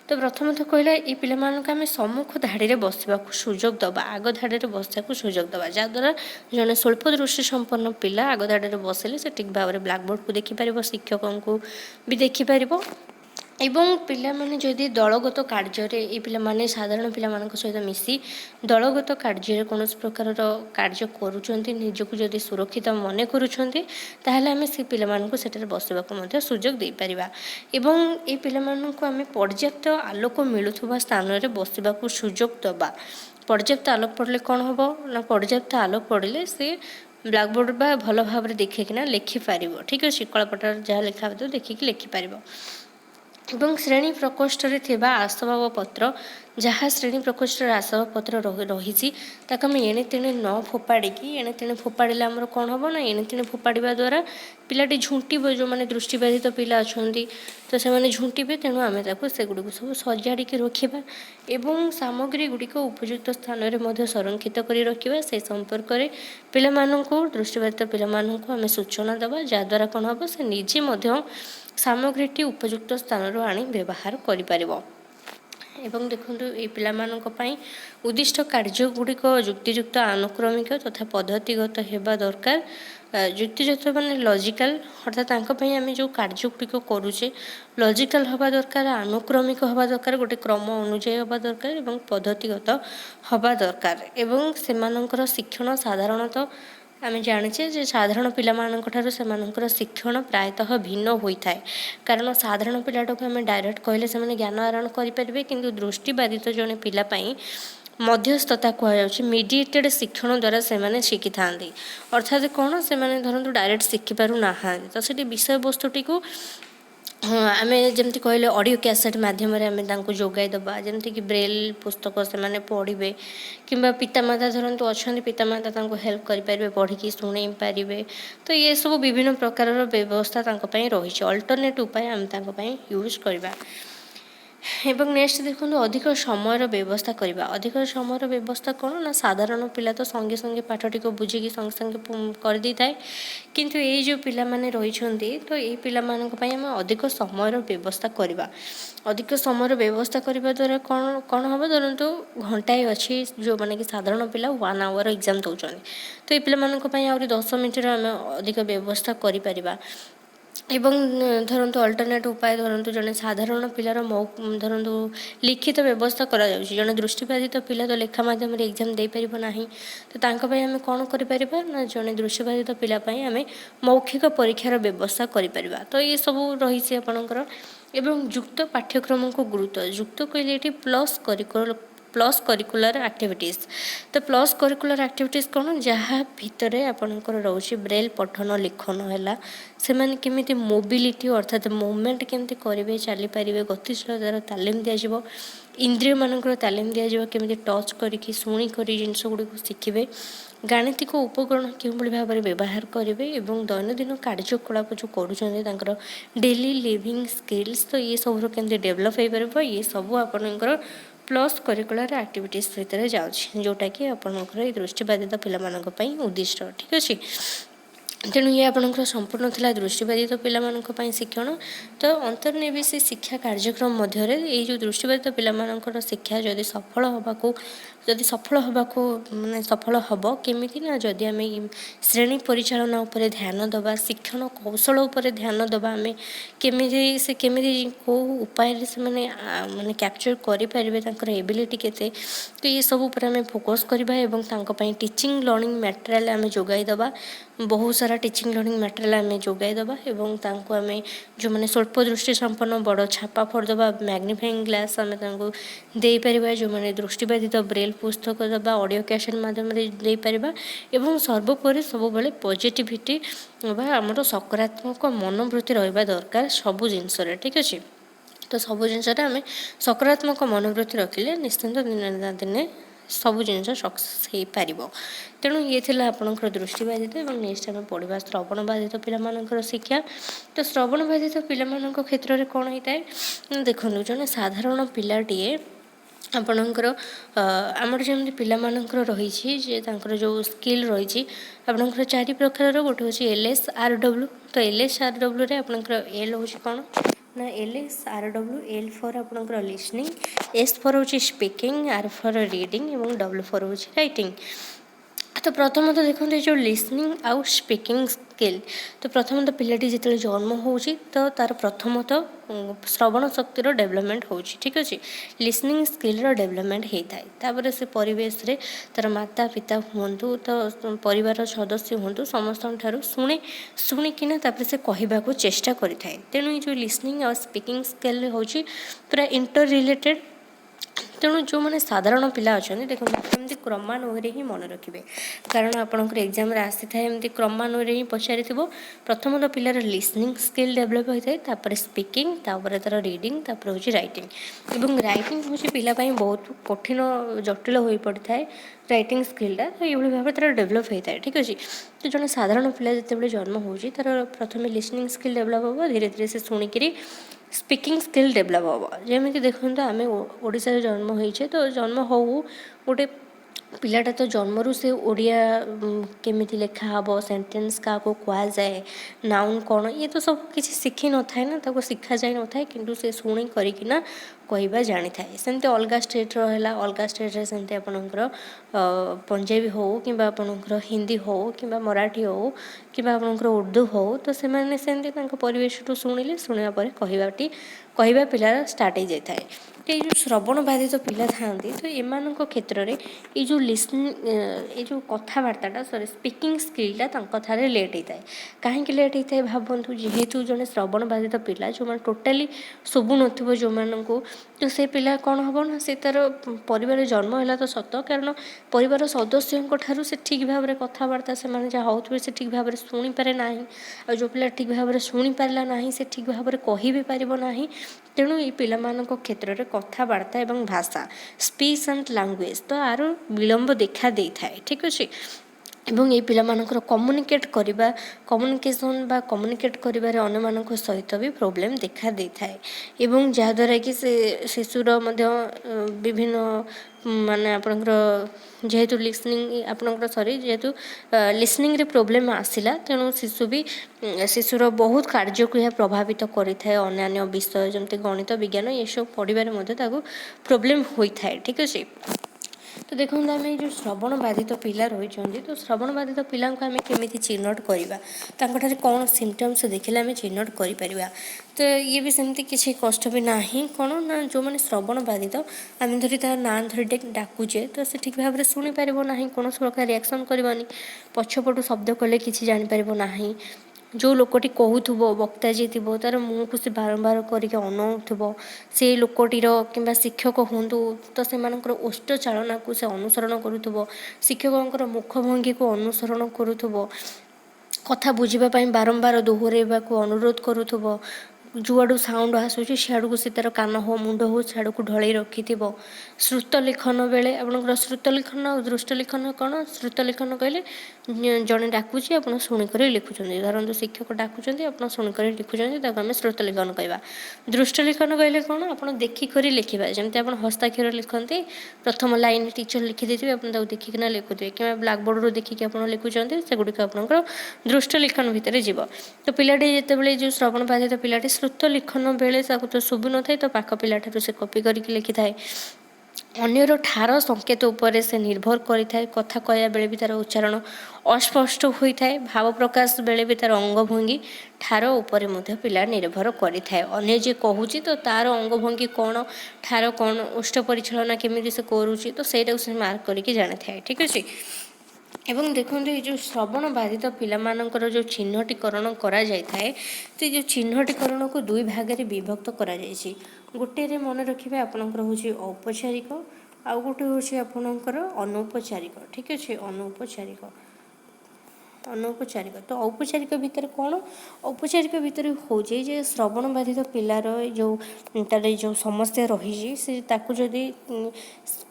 A: ତ ପ୍ରଥମତଃ କହିଲା, ଏଇ ପିଲାମାନଙ୍କୁ ଆମେ ସମ୍ମୁଖ ଧାଡ଼ିରେ ବସିବାକୁ ସୁଯୋଗ ଦେବା, ଆଗ ଧାଡ଼ିରେ ବସିବାକୁ ସୁଯୋଗ ଦେବା, ଯାହାଦ୍ୱାରା ଜଣେ ସ୍ୱଳ୍ପ ଦୃଷ୍ଟି ସମ୍ପନ୍ନ ପିଲା ଆଗ ଧାଡ଼ିରେ ବସିଲେ ସେ ଠିକ୍ ଭାବରେ ବ୍ଲାକବୋର୍ଡ଼କୁ ଦେଖିପାରିବ, ଶିକ୍ଷକଙ୍କୁ ବି ଦେଖିପାରିବ। ଏବଂ ପିଲାମାନେ ଯଦି ଦଳଗତ କାର୍ଯ୍ୟରେ, ଏଇ ପିଲାମାନେ ସାଧାରଣ ପିଲାମାନଙ୍କ ସହିତ ମିଶି ଦଳଗତ କାର୍ଯ୍ୟରେ କୌଣସି ପ୍ରକାରର କାର୍ଯ୍ୟ କରୁଛନ୍ତି, ନିଜକୁ ଯଦି ସୁରକ୍ଷିତ ମନେ କରୁଛନ୍ତି, ତାହେଲେ ଆମେ ସେ ପିଲାମାନଙ୍କୁ ସେଠାରେ ବସିବାକୁ ମଧ୍ୟ ସୁଯୋଗ ଦେଇପାରିବା। ଏବଂ এই ପିଲାମାନଙ୍କୁ ଆମେ ପର୍ଯ୍ୟାପ୍ତ ଆଲୋକ ମିଳୁଥିବା ସ୍ଥାନରେ ବସିବାକୁ ସୁଯୋଗ ଦେବା। ପର୍ଯ୍ୟାପ୍ତ ଆଲୋକ ପଡ଼ିଲେ କ'ଣ ହେବ ନା, ପର୍ଯ୍ୟାପ୍ତ ଆଲୋକ ପଡ଼ିଲେ ସେ ବ୍ଲାକବୋର୍ଡ଼ ବା ଭଲ ଭାବରେ ଦେଖିକିନା ଲେଖିପାରିବ। ଠିକ୍ ଅଛି, କଳାପଟାରେ ଯାହା ଲେଖା ହେଉଥିବ ଦେଖିକି ଲେଖିପାରିବ। ଏବଂ ଶ୍ରେଣୀ ପ୍ରକୋଷ୍ଠରେ ଥିବା ଆସବାବପତ୍ର, ଯାହା ଶ୍ରେଣୀ ପ୍ରକୋଷ୍ଠରେ ଆସବାବପତ୍ର ରହିଛି, ତାକୁ ଆମେ ଏଣେ ତେଣେ ନ ଫୋପାଡ଼ିକି, ଏଣେ ତେଣେ ଫୋପାଡ଼ିଲେ ଆମର କ'ଣ ହେବ ନା, ଏଣେ ତେଣେ ଫୋପାଡ଼ିବା ଦ୍ୱାରା ପିଲାଟି ଝୁଣ୍ଟିବ। ଯେଉଁମାନେ ଦୃଷ୍ଟିବାଧିତ ପିଲା ଅଛନ୍ତି, ତ ସେମାନେ ଝୁଣ୍ଟିବେ, ତେଣୁ ଆମେ ତାକୁ ସେଗୁଡ଼ିକୁ ସବୁ ସଜାଡ଼ିକି ରଖିବା ଏବଂ ସାମଗ୍ରୀ ଗୁଡ଼ିକ ଉପଯୁକ୍ତ ସ୍ଥାନରେ ମଧ୍ୟ ସଂରକ୍ଷିତ କରି ରଖିବା। ସେ ସମ୍ପର୍କରେ ପିଲାମାନଙ୍କୁ, ଦୃଷ୍ଟିବାଧିତ ପିଲାମାନଙ୍କୁ ଆମେ ସୂଚନା ଦେବା, ଯାହାଦ୍ୱାରା କ'ଣ ହେବ, ସେ ନିଜେ ମଧ୍ୟ ସାମଗ୍ରୀଟି ଉପଯୁକ୍ତ ସ୍ଥାନରୁ ଆଣି ବ୍ୟବହାର କରିପାରିବ। ଏବଂ ଦେଖନ୍ତୁ, এই ପିଲାମାନଙ୍କ ପାଇଁ ଉଦ୍ଦିଷ୍ଟ କାର୍ଯ୍ୟଗୁଡ଼ିକ ଯୁକ୍ତିଯୁକ୍ତ, ଆନୁକ୍ରମିକ ତଥା ପଦ୍ଧତିଗତ ହେବା ଦରକାର। ଯୁକ୍ତିଯୁକ୍ତ ମାନେ ଲଜିକାଲ, ଅର୍ଥାତ୍ ତାଙ୍କ ପାଇଁ ଆମେ ଯେଉଁ କାର୍ଯ୍ୟଗୁଡ଼ିକ କରୁଛେ ଲଜିକାଲ ହେବା ଦରକାର, ଆନୁକ୍ରମିକ ହେବା ଦରକାର, ଗୋଟେ କ୍ରମ ଅନୁଯାୟୀ ହେବା ଦରକାର ଏବଂ ପଦ୍ଧତିଗତ ହେବା ଦରକାର। ଏବଂ ସେମାନଙ୍କର ଶିକ୍ଷଣ ସାଧାରଣତଃ ଆମେ ଜାଣିଛେ ଯେ ସାଧାରଣ ପିଲାମାନଙ୍କଠାରୁ ସେମାନଙ୍କର ଶିକ୍ଷଣ ପ୍ରାୟତଃ ଭିନ୍ନ ହୋଇଥାଏ। କାରଣ ସାଧାରଣ ପିଲାଟାକୁ ଆମେ ଡାଇରେକ୍ଟ କହିଲେ ସେମାନେ ଜ୍ଞାନ ଆହରଣ କରିପାରିବେ, କିନ୍ତୁ ଦୃଷ୍ଟିବାଧିତ ଜଣେ ପିଲା ପାଇଁ ମଧ୍ୟସ୍ଥତା କୁହାଯାଉଛି, ମିଡ଼ିଏଟେଡ଼ ଶିକ୍ଷଣ ଦ୍ୱାରା ସେମାନେ ଶିଖିଥାନ୍ତି। ଅର୍ଥାତ୍ କ'ଣ, ସେମାନେ ଧରନ୍ତୁ ଡାଇରେକ୍ଟ ଶିଖିପାରୁନାହାନ୍ତି, ତ ସେଠି ବିଷୟବସ୍ତୁଟିକୁ ଆମେ ଯେମିତି କହିଲେ ଅଡ଼ିଓ କ୍ୟାସେଟ୍ ମାଧ୍ୟମରେ ଆମେ ତାଙ୍କୁ ଯୋଗାଇ ଦେବା, ଯେମିତିକି ବ୍ରେଲ୍ ପୁସ୍ତକ ସେମାନେ ପଢ଼ିବେ, କିମ୍ବା ପିତାମାତା ଧରନ୍ତୁ ଅଛନ୍ତି, ପିତାମାତା ତାଙ୍କୁ ହେଲ୍ପ କରିପାରିବେ, ପଢ଼ିକି ଶୁଣେଇ ପାରିବେ। ତ ଏସବୁ ବିଭିନ୍ନ ପ୍ରକାରର ବ୍ୟବସ୍ଥା ତାଙ୍କ ପାଇଁ ରହିଛି, ଅଲ୍ଟରନେଟ୍ ଉପାୟ ଆମେ ତାଙ୍କ ପାଇଁ ୟୁଜ୍ କରିବା। ଏବଂ ନେକ୍ସଟ ଦେଖନ୍ତୁ, ଅଧିକ ସମୟର ବ୍ୟବସ୍ଥା କରିବା। ଅଧିକ ସମୟର ବ୍ୟବସ୍ଥା କ'ଣ ନା, ସାଧାରଣ ପିଲା ତ ସଙ୍ଗେ ସଙ୍ଗେ ପାଠଟିକୁ ବୁଝିକି ସଙ୍ଗେ ସଙ୍ଗେ କରିଦେଇଥାଏ, କିନ୍ତୁ ଏଇ ଯେଉଁ ପିଲାମାନେ ରହିଛନ୍ତି, ତ ଏଇ ପିଲାମାନଙ୍କ ପାଇଁ ଆମେ ଅଧିକ ସମୟର ବ୍ୟବସ୍ଥା କରିବା। ଅଧିକ ସମୟର ବ୍ୟବସ୍ଥା କରିବା ଦ୍ୱାରା କ'ଣ ହେବ, ଧରନ୍ତୁ ଘଣ୍ଟାଏ ଅଛି, ଯେଉଁମାନେ କି ସାଧାରଣ ପିଲା 1 ଆୱାର ଏକ୍ଜାମ୍ ଦେଉଛନ୍ତି, ତ ଏଇ ପିଲାମାନଙ୍କ ପାଇଁ ଆହୁରି 10 ମିନିଟର ଆମେ ଅଧିକ ବ୍ୟବସ୍ଥା କରିପାରିବା। ଏବଂ ଧରନ୍ତୁ ଅଲ୍ଟରନେଟ୍ ଉପାୟ, ଧରନ୍ତୁ ଜଣେ ସାଧାରଣ ପିଲାର ଧରନ୍ତୁ ଲିଖିତ ବ୍ୟବସ୍ଥା କରାଯାଉଛି, ଜଣେ ଦୃଷ୍ଟିବାଧିତ ପିଲା ତ ଲେଖା ମାଧ୍ୟମରେ ଏକ୍ଜାମ୍ ଦେଇପାରିବ ନାହିଁ, ତ ତାଙ୍କ ପାଇଁ ଆମେ କ'ଣ କରିପାରିବା ନା, ଜଣେ ଦୃଷ୍ଟିବାଧିତ ପିଲା ପାଇଁ ଆମେ ମୌଖିକ ପରୀକ୍ଷାର ବ୍ୟବସ୍ଥା କରିପାରିବା। ତ ଏସବୁ ରହିଛି ଆପଣଙ୍କର। ଏବଂ ଯୁକ୍ତ ପାଠ୍ୟକ୍ରମକୁ ଗୁରୁତ୍ୱ, ଯୁକ୍ତ କହିଲେ ଏଠି ପ୍ଲସ୍ प्लस करिकुलर एक्टिविटीज। तो प्लस करिकुलर एक्टिविटीज कौन जहाँ भितर आपणकर रोचे ब्रेल पठन लिखन है से केमी मोबिलिटी अर्थात मूवमेंट केमती करेंगे चली पारे गतिशीलतार तालीम दिज्व इंद्रिय मानकर तालीम दिज्व केमी टच करके शुणिक जिनस गुड़िक शिखिबे गाणितिक उपकरण क्यों भाव में व्यवहार करेंगे और दैनंदिन कार्यकलाप जो कर डेली लिविंग स्किल्स तो ये सब केमती डेभलप हो पार ये सब आपणकर प्लस करिकुलर एक्टिविटीज भितर जाऊँगी जोटा कि आपणकर दृष्टिबाधित पिलामानंकପାଇଁ उद्दिष्ट ठीक अच्छे। तेणु ये आपंकर संपूर्ण थिला दृष्टिबाधित पिलामानंकପାଇଁ शिक्षण तो अंतर्निवेशी शिक्षा कार्यक्रम मध्य ये जो दृष्टिबाधित पिलामानंकर शिक्षा जदि सफल होबाकू माने सफल हम केमिति ना जदि आम श्रेणी परिचालना उपर ध्यान दबा शिक्षण कौशल उपर ध्यान दबा आम केमिति को उपाय से माने कैप्चर करें तांकर एबिलिटी केते तो ये सब उपर आम फोकस करबा एवं तांको टीचिंग लर्निंग मटेरियल आम जोगाई दबा बहुत सारा टीचिंग लर्निंग मटेरियल आम जोगाई दबा एवं तांको आम जो माने स्वल्प दृष्टि संपन्न बड़ छापा फोड़दबा मैग्निफाइंग ग्लास आम तांको दे परिबा जो माने दृष्टिबाधित ब्रेल पुस्तक दबा ऑडियो कैसेट माध्यम दे परिबा एवं सर्वोपरि सब बेले पॉजिटिविटी बा हमर सकारात्मक मनोवृत्ति रहिबा दरकार सब जिनस ठीक अच्छे। तो सब जिनस आम सकारात्मक मनोवृत्ति रखिले निश्चिंत दिन दिने सब जिन सक्सेस हो पार। तेणु ये थिला आपणकर दृष्टिबाधित और नेक्स्ट आम पढ़ा श्रवण बाधित पिलामानंकर शिक्षा। तो श्रवण बाधित पिलामानंक क्षेत्र में कौन होता है देखो जड़े साधारण पिलाटीए आपणकर आमर जमी पिलामानंकर रही जो स्किल रही आपणकर चारि प्रकार गोटे हूँ LSRW। तो LSRW रे आपणकर एल हूँ कौन ना LSRW एल फॉर आपणकर लिसनिंग एस फॉर हूँ स्पीकिंग आर फॉर रीडिंग और W फॉर हूँ राइटिंग। तो प्रथम तो देखते जो लिसनिंग आउ स्पीकिंग स्किल तो प्रथम तो पिलाटी जिते जन्म होची तो तार प्रथम तो श्रवण शक्तिर डेवलपमेंट होची ठीक अच्छे लिसनिंग स्किल डेवलपमेंट होता है तापर से परिवेश रे तार माता पिता हूँ तो परिवार सदस्य हूँ समस्त शुणे शुणिकिना तापर से कहवा को चेष्टा करें। तेणु ये जो लिसनिंग और स्पीकिंग स्किल होची पूरा इंटर रिलेटेड। तेणु जो मैंने साधारण पिला अच्छा देखो एमती क्रमान्वय ही मन रखिए कारण आपंकर एग्जाम आसी था एमती क्रमान्वय ही पचारि प्रथम तो पिलार लिसनिंग स्किल डेभलप होता है तापर स्पीकिंग तापर तार रीडिंग तापर हूँ राइटिंग और राइटिंग हूँ पिलापाई बहुत कठिन जटिल हो पड़ता है राइटिंग स्किलटा तो ये भाव में तार डेभलप होता है ठीक अच्छे। तो जो साधारण पिला जिते जन्म होची तार प्रथम लिसनिंग स्किल डेभलप हम धीरे धीरे से शुणिकी स्पीकिंग स्किल डेभलप हम जमी देखो आम ओडिशा जन्म होइछे तो जन्म हो गोटे पिलाटा तो जन्मरू से ओडिया केमिति लेखा हम सेंटेंस क्या कह जाए नाउन कौन ये तो सब किसी शिखी न थाए ना ताको शिखा जाए न थाए किंतु से शुणी करिकिना कहवा जानी थाए सेमती अलग स्टेट रहा अलग स्टेट रे सेमती आपणकर पंजाबी हो कि आपणकर हिंदी हो कि मराठी हो कि आपणकर उर्दू हो तो सेमाने सेमती परिवेश शुणिले शुणा पर कहवा पिलार स्टार्ट हो जाए। तो ये जो श्रवण बाधित पिला था तो एम क्षेत्र में ये जो लिसनिंग ये जो कथबार्ता सॉरी स्पीकिंग स्किलटा थारे लेट होता है कहीं लेट होता है भावतु जेहेतु जड़े श्रवण बाधित पिला जो मैंने टोटाली शुभु नथिबो जो मानू तो से पिला कौन हम ना से तार परिवार जन्म है तो सत कारण परिवार सदस्यों ठारू से ठीक भाव में कथबार्ता से जहाँ होते से ठीक भाव में शुणी पारे ना आ जो पिला ठीक भाव में शुणी पारा ना से ठीक भाव में कहि भी पार ना तेणु ये पिलामानक क्षेत्र में कथबार्ता एवं भाषा स्पीच एंड लैंग्वेज तो आर विलंब देखा दे थाए ठीक अच्छे एवं ये पिलामानकर कम्युनिकेट करवा कम्युनिकेशन बा कम्युनिकेट करिबारे अन्य मानक सहित भी प्रोब्लेम देखा दे थाए एवं जहाँद्वारा कि से शिशुर मध्य विभिन्न माने आपणकर जेहेतु लिसनिंग आपणकर सॉरी जेहेतु लिसनिंग रे प्रोब्लेम आसिला तेणु शिशु भी शिशुर बहुत कार्य को यह प्रभावित करें अन्य विषय जमती गणित विज्ञान ये सब पढ़ारे प्रोब्लेम होता है ठीक अच्छे। तो देखो आम जो श्रवण बाधित पिला रही तो श्रवण बाधित पिला आम केमी चिन्हट करवा कौन सिम्पटम्स देखिले आम चिन्हट कर तो ये भी सेमती किसी कष्ट भी ना कौन ना जो मैंने श्रवण बाधित आम धरी तार ना धरी डाकुचे तो से ठीक भाव में शुणी पार ना कौन प्रकार रिएक्शन करनी पछपटू शब्द कले किसी जापर ना जो लोकटी कहूथुबो वक्ता जी थी तार मुँह को से बारंबार करके अनाउथुब से लोकटीर कि शिक्षक हूँ तो से ओष्ठ चालना को से अनुसरण करुथुब शिक्षकों मुखभंगी को अनुसरण करुथुब कथा बुझापी बारंबार दोहराइबा को अनुरोध करुथुब जुआड़ू साउंड आसूँ सियाड़ू से तार कान हो मुंड हो सियाड़ को ढल रखि श्रुत लिखन बेले आपंकर श्रुत लिखन और दृष्ट लिखन कौन श्रुत लिखन कहले जड़े डाकुची आप शुणिक लिखुं धरतु शिक्षक डाकुंट आप शुणिक लिखुं आम श्रुत लिखन कह दृष्ट लिखन कहले कौन आप देखिक लिखा जमी आप हस्ताक्षर लिखते प्रथम लाइन टीचर लिखिदे आप देखिकिना लिखुए कि ब्लाक बोर्ड रू देखिए आप लिखुंट सेगुड़िक आपंकर दृष्ट लिखन भितर जीव तो पिलाटी जितेबाला जो श्रवण बाधित पिलाटी श्रुत लिखन बेले तो शुभु न तो पाख पिलाठू से कॉपी करके लिखि थाए अन्यर ठार संकेत उपरे से निर्भर करें कथा कहया बेले भी तार उच्चारण अस्पष्ट होता है भाव प्रकाश बेले भी तार अंगभंगी ठार उपरे मध्य पिला निर्भर करें अन्य जे कहूँ तो तार अंगभंगी कौन ठार कौन ओष्ठ परिचालना केमी से करुच्ची तो सहीटा से मार्क करके जानी था ठीक अच्छे एवं देखो ये जो श्रवण बाधित पिलामानकर जो चिन्हटीकरण करा जाय थाए तो ये चिन्हटीकरण को दुई भाग में विभक्त करा जायछि गोटे मन रखिए आपणकर हूँ औपचारिक आउ गोटे हूँ आपणकर अनौपचारिक ठीक अच्छे अनौपचारिक तो औपचारिक भितर कौन औपचारिक भितर हूँ जे श्रवण बाधित पिलार जो तार जो समस्या रही से ताकू जदि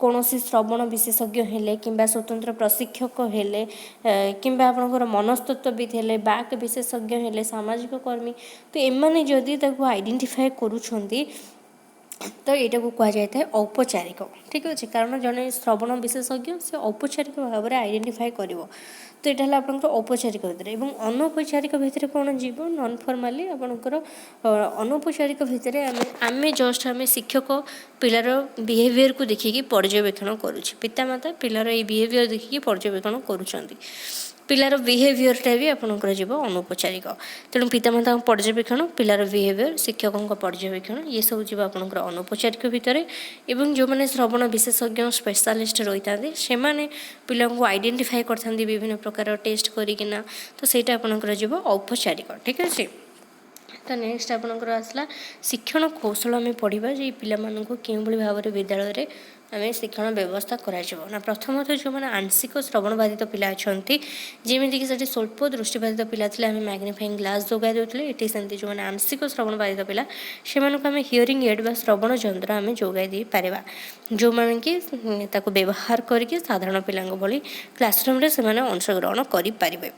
A: कौन श्रवण विशेषज्ञ हेले किंबा स्वतंत्र प्रशिक्षक हेले किंबा आपनकर मनस्तत्वविद हेले बाक विशेषज्ञ हेले सामाजिक कर्मी तो एमाने जदि ताकू आइडेंटिफाई करूछंती तो यहाँ को कह जाए औपचारिक ठीक अच्छे कारण जड़े श्रवण विशेषज्ञ से औपचारिक भाव में आइडेंटिफाई कर तो यहाँ आप औपचारिक भितर और अनौपचारिक भितर कौन जीव नॉन फॉर्माली आपंकर अनौपचारिक भितर आम जस्ट आम शिक्षक पिलार बिहेवियर को देखिकी पर्यवेक्षण करुच्छे पितामाता पिलार ये बिहेवियर देखिकी पर्यवेक्षण करुँच पिलार बिहेवियरटा भी आपंकर जीव अनौपचारिक तेणु पितामाता पर्यवेक्षण पिलार बिहेवियर शिक्षकों पर्यवेक्षण ये सब जीव आपंकर अनौपचारिक भितर एवं जो मैंने श्रवण विशेषज्ञ स्पेशलिस्ट रही था से पिला को आइडेंटिफाई करते विभिन्न प्रकार टेस्ट करना तो सहीटा आपंकर जीव औपचारिक ठीक अच्छे तो नेक्स्ट आपंकर आसला शिक्षण कौशल आम पढ़ा जे पिलामानंकु केउं भली भाव में विद्यालय रे आम शिक्षण व्यवस्था करा प्रथमतः जो मैंने आंशिक श्रवण बाधित पिला अच्छा जमीक स्वल्प दृष्टिबाधित पिला थे आम मैग्निफाइंग ग्लास जोगाई देते ये सेमती जो मैंने आंशिक श्रवण बाधित पिला से आम हियरिंग एड बा श्रवण जंत्र आम जोगाई दे पारिबा जो मैंने कि ताको व्यवहार करके साधारण पिला भली क्लासरूम रे से अंशग्रहण करें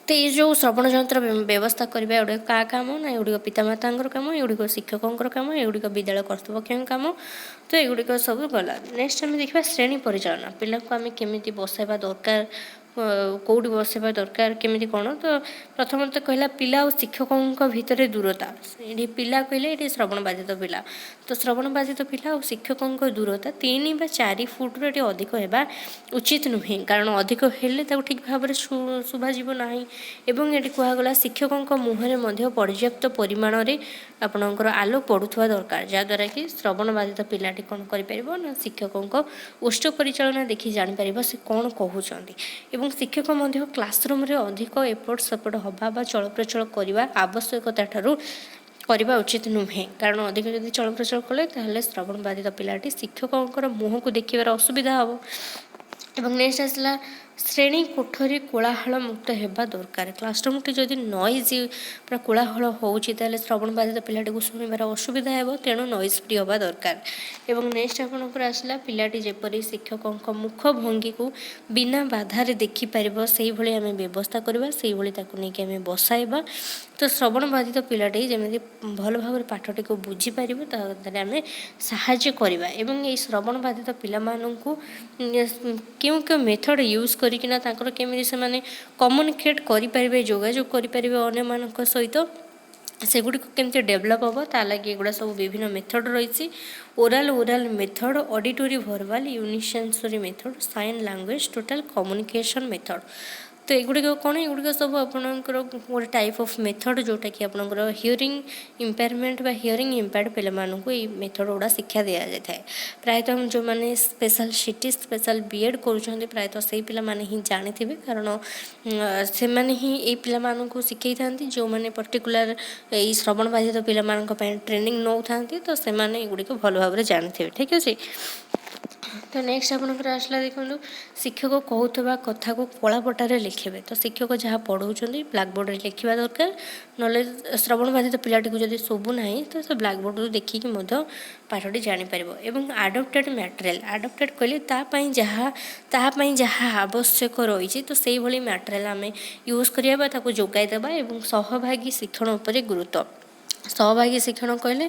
A: तो ये जो श्रवण जंत्र व्यवस्था करवा एगुड़ क्या कम ना एगुड़ पितामाता कम एगुड़ शिक्षकों कम एगुड़ विद्यालय कर्तृपक्ष कम तो एगुड़िक सब गला नेक्स्ट आम देखा श्रेणी परिचालना पिला को आम केमी बसाइबा दरकार कौटी बसाइबा दरकार केमी कौन तो प्रथमतः कहला पिला और शिक्षकों भितर दूरता ये पिला कहले ये श्रवण बाधित पिला तो श्रवण बाधित पिला और शिक्षकों दूरता 3 ବା 4 फुट रे अधिक होगा उचित नुहे कारण अधिक हेले ठीक भाव में शुभाजीव ना एवं ये कहगला शिक्षकों मुहर मध्य पर्याप्त परिमाण में आपणकर आलोक पड़ुवा दरकार जहाँद्वारा कि श्रवण बाधित पिलाटी कौन कर शिक्षकों ओष्ठ परिचालना देखी जापर से कौन कहते एवं शिक्षक मध्य क्लासरूम रे अधिक एपट सेपट हवा बा चल प्रचल करने आवश्यकता ठारू करवा उचित नुहे कारण अधिक जब चल प्रचल कले श्रवण बाधित पिलाटी शिक्षकों मुँह को देखार असुविधा हम एवं नेक्स्ट आसला श्रेणी कोठरी कोलाहल मुक्त होगा दरकार क्लासरूम टी जदि नॉइज पूरा कोलाहल होची श्रवण बाधित पिलाटी को शुणवार असुविधा है तेणु नॉइज फ्री होगा दरकार एवं नेक्स्ट आपंकर आसला पिलाटी जेपरी शिक्षकों मुख भंगी को बिना बाधार देखिपर से भाई आम व्यवस्था करवा से नहीं बसाइबा तो श्रवण बाधित पिलाटी जमी भल भाव पाठटी को बुझीपर आम साहाय्य करवा एवं ये श्रवण बाधित पिला क्यों क्यों मेथड यूज करकिना केमी से कम्युनिकेट करें जोगाजोग करें अन्य सहित सेगुड़ी केमती डेभलप हम ता लगी एगुड़ा सब विभिन्न मेथड रही oral method auditory verbal unisensory method sign language total communication method तो एगुड़िक कौन एगुड़िक सब आपणकर गोटे टाइप ऑफ मेथड जोटा कि आपणकर हियरिंग इम्पेयरमेंट बा हियरिंग इम्पेयर्ड पिलामानंकु ये मेथड गुड़ा शिक्षा दि जाए प्रायतः हम जो मैंने स्पेशल सिटी स्पेशल बीएड करुँच प्रायतः से पिलामाने ही जानी कारण से मैंने ही ये पिलामानंकु शिखई था जो मैंने पर्टिकुलर ये श्रवण बाधित पिलामानंक ट्रेनिंग नौ था तो से मैंने एगुड़िक भल भाव जानते ठीक अच्छे। तो नेक्स्ट आपंकर आसला देखो शिक्षक कहूबा कथा को कलापटार लिखे तो शिक्षक जहाँ पढ़ाऊँ ब्लाकबोर्ड में लिखा दरकार ना श्रवण बाधित पिलाटी को जब शोभू ना तो से ब्लाकबोर्ड देखिक पाठटी जापर और आडप्टेड मटेरियल आडप्टेड कहले जहाँ आवश्यक रही तो से भाई मटेरियल आम यूज करवा जोगाईदेवा और सहभागी शिक्षण उपर गुरुत्व सहभागी शिक्षण कहले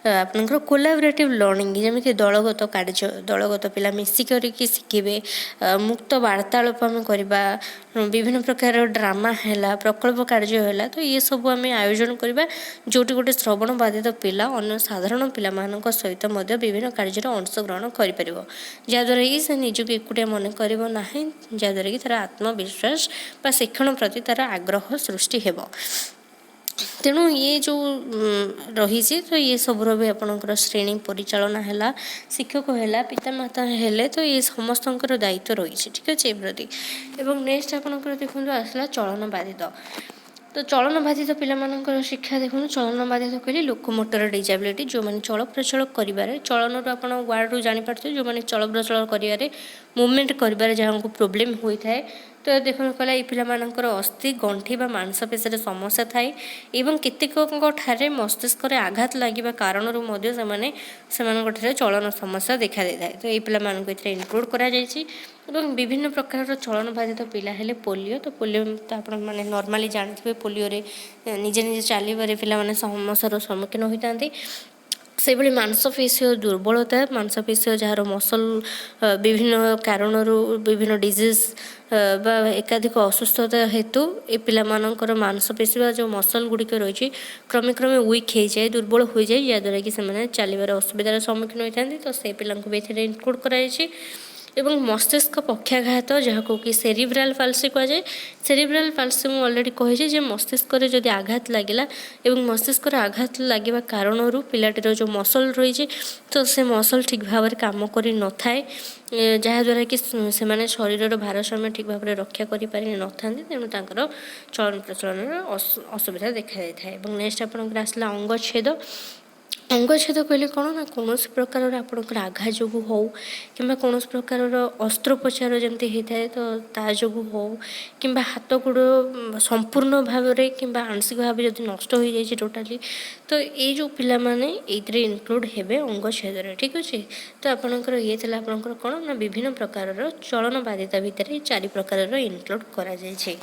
A: आपंकर कोलाबरेटिव लर्निंग जमी दलगत कार्य दलगत पिला मिसिक शिखे मुक्त वार्तालाप आम करवा विभिन्न प्रकार ड्रामा है प्रकल्प कार्य है तो ये सब आम आयोजन करवा जोटी गोटे श्रवण बाधित पिला अन्य साधारण पिला सहित विभिन्न कार्य अंशग्रहण कर जहाँद्वारा कि से निजक एकुटिया मन कर जहाँद्वारा कि तार आत्मविश्वास बा शिक्षण प्रति तार आग्रह सृष्टि हेब। तेणु ये जो रही तो ये सबूर भी आपंकर श्रेणी परिचालना है शिक्षक है पितामाता हेले तो ये समस्तଙ୍କର दायित्व रही ठीक अच्छे प्रति एवं नेक्स्ट आपंकर देखो आसला चलन बाधित तो चलन बाधित पिलाମାନଙ୍କର शिक्षा देखो चलन बाधित कहले लोकोमोटर डिजाबिलिटी जो मैंने चल प्रचल कर चलन आप वार्ड रू जापारे जो मैंने चल प्रचल कर मुवमेंट कर जहाँ को प्रोब्लेम होता है तो देखो कहला ये पिलाମାନଙ୍କର अस्थि गंठी बा मांसपेशी समस्या थाए एवं केतेक मस्तिष्क आघात लगे कारण से चलन समस्या देखा दे था तो ये पिलाମାନଙ୍କୁ एथिरे इनक्लूड करा जायछि एवं विभिन्न प्रकार चलन बाधित पिला हेले पोलियो तो आप मैंने नॉर्मली जानते पोलियो रे निजे निजे चलवे पिला समस्यार सम्मुखीन होता से भाई मांसपेशी दुर्बलता मांसपेशी जार मसल विभिन्न कारण विभिन्न डिजीज बा एकाधिक असुस्थता हेतु ए पिलामानଙ୍କର मांसपेशी जो मसल गुड़िक रही क्रमे क्रमे वीक हो जाए दुर्बल हो जाए जहाँद्वारा कि से चलवर असुविधार सम्मुखीन होता तो से पिलांको भी इनक्लूड कराई एवं मस्तिष्क पक्षाघात जहाँ को कि सेरिब्राल पाल्सी कहुए सेरिब्राल पाल्सी मुझे अलरेडी कही मस्तिष्क जब आघात लगे एवं मस्तिष्क आघात लगे कारण पिलाटीर जो मसल रही तो से मसल ठीक भाव में कम कर न थाए जहाँद्वारा कि से शरीर भारसाम्य ठीक भाव में रक्षा कर पारि न था तेणु चलन प्रचलन असुविधा देखा जाए और नेक्स्ट आप आसला अंगच्छेद अंगच्छेद कहले कौन ना कौन प्रकार आपंकर आघात जो हो कि कौन प्रकार अस्त्रोपचार जमती होता है तो ता जो हो कि हाथ गोड़ संपूर्ण भाव कि आंशिक भाव जब नष्ट हो जाए टोटाली तो ये जो पिला माने ये इनक्लूड हेबे अंगच्छेद ठीक अच्छे तो आपंकर ये आपंकर कौन ना विभिन्न प्रकार चलन बाधिता भितर 4 प्रकार इनक्लूड करा जाए।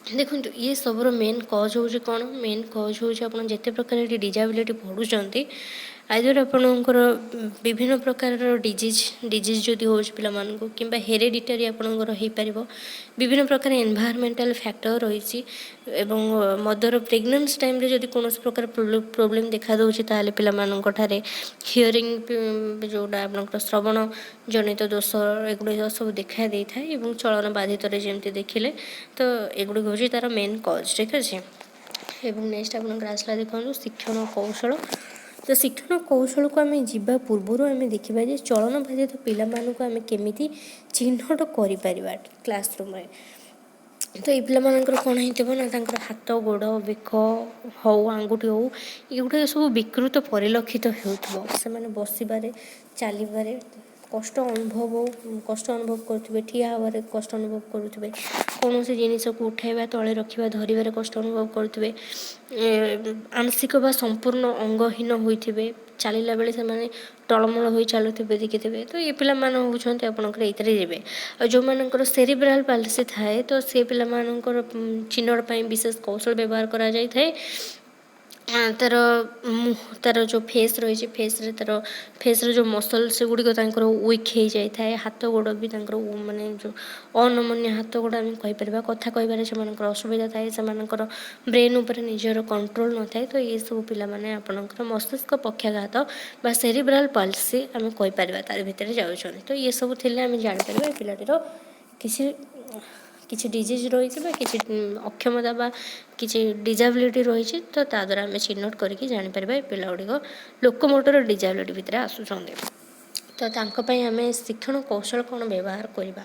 A: देखो ये सबूर मेन कज हूँ कौन मेन कज हूँ आप जिते प्रकार डिजाबिलिटी पढ़ुंट आइदर आपणकर विभिन्न प्रकार डिजीज जदि हो पाला कि हेरेडिटरी आपणकर हो पार विभिन्न प्रकार एनवायरमेंटल फैक्टर रही मदर प्रेगनेंसी टाइम रे जदि कौन प्रकार प्रोब्लेम देखा दूसरी ताल पारे हियरिंग जोटा आप श्रवण जनित दोष एगुड़ सब देखा दे था चलन बाधित जमी देखिले तो एगुड़ हूँ तार मेन कज ठीक अच्छे। एवं नेक्स्ट आप आसला देखो शिक्षण कौशल तो शिक्षण कौशल को आम जा पूर्वर आम देखा जे चलन बाधित पिलाମାନଙ୍କୁ आम केमी चिन्हट कर क्लासरूम में तो ये पिलाମାନଙ୍କର कौन होना हाथ गोड़ बेक हो आंगुठी हो ये सब विकृत परिलक्षित हो बसबारे चलवे कष्ट अनुभव करुवे ठिया हबारे कष्ट अनुभव करुवे कौन से जिनिस को उठाइबा तले रखा धरवे कष्ट अनुभव करुवे आंशिक बा संपूर्ण अंगहीन होते चलला बेले से टलमल हो चलुवे देखिथे तो ये पिला होती आपंकर ये जो मानकर सेरिब्राल पाल्सी थाए तो से पिला चिन्हट विशेष कौशल व्यवहार करा जाय थाए तार तार जो फेस रही फेस रे तार फेस रे जो मसल से गुड़िक वीक हो जाए हाथ गोड़ भी माने जो अनमन्य हाथ गोड़ आम कहीपर कथा कह से असुविधा थाए से ब्रेन उपर निजर कंट्रोल न थाए तो ये सब पिला माने आपणकर मस्तिष्क पक्षाघात बा सेरिब्राल पाल्सी आम कहीपर तार भितर जाऊँ तो ये सब थे आम जापर पिलाटीर किसी କିଛି ଡିଜିଜ୍ ରହିଛି ବା କିଛି ଅକ୍ଷମତା ବା କିଛି ଡିଜାବିଲିଟି ରହିଛି, ତ ତା ଦ୍ୱାରା ଆମେ ଚିହ୍ନଟ କରିକି ଜାଣିପାରିବା ଏ ପିଲାଗୁଡ଼ିକ ଲୋକମୋଟର ଡିଜାବିଲିଟି ଭିତରେ ଆସୁଛନ୍ତି। ତ ତାଙ୍କ ପାଇଁ ଆମେ ଶିକ୍ଷଣ କୌଶଳ କ'ଣ ବ୍ୟବହାର କରିବା?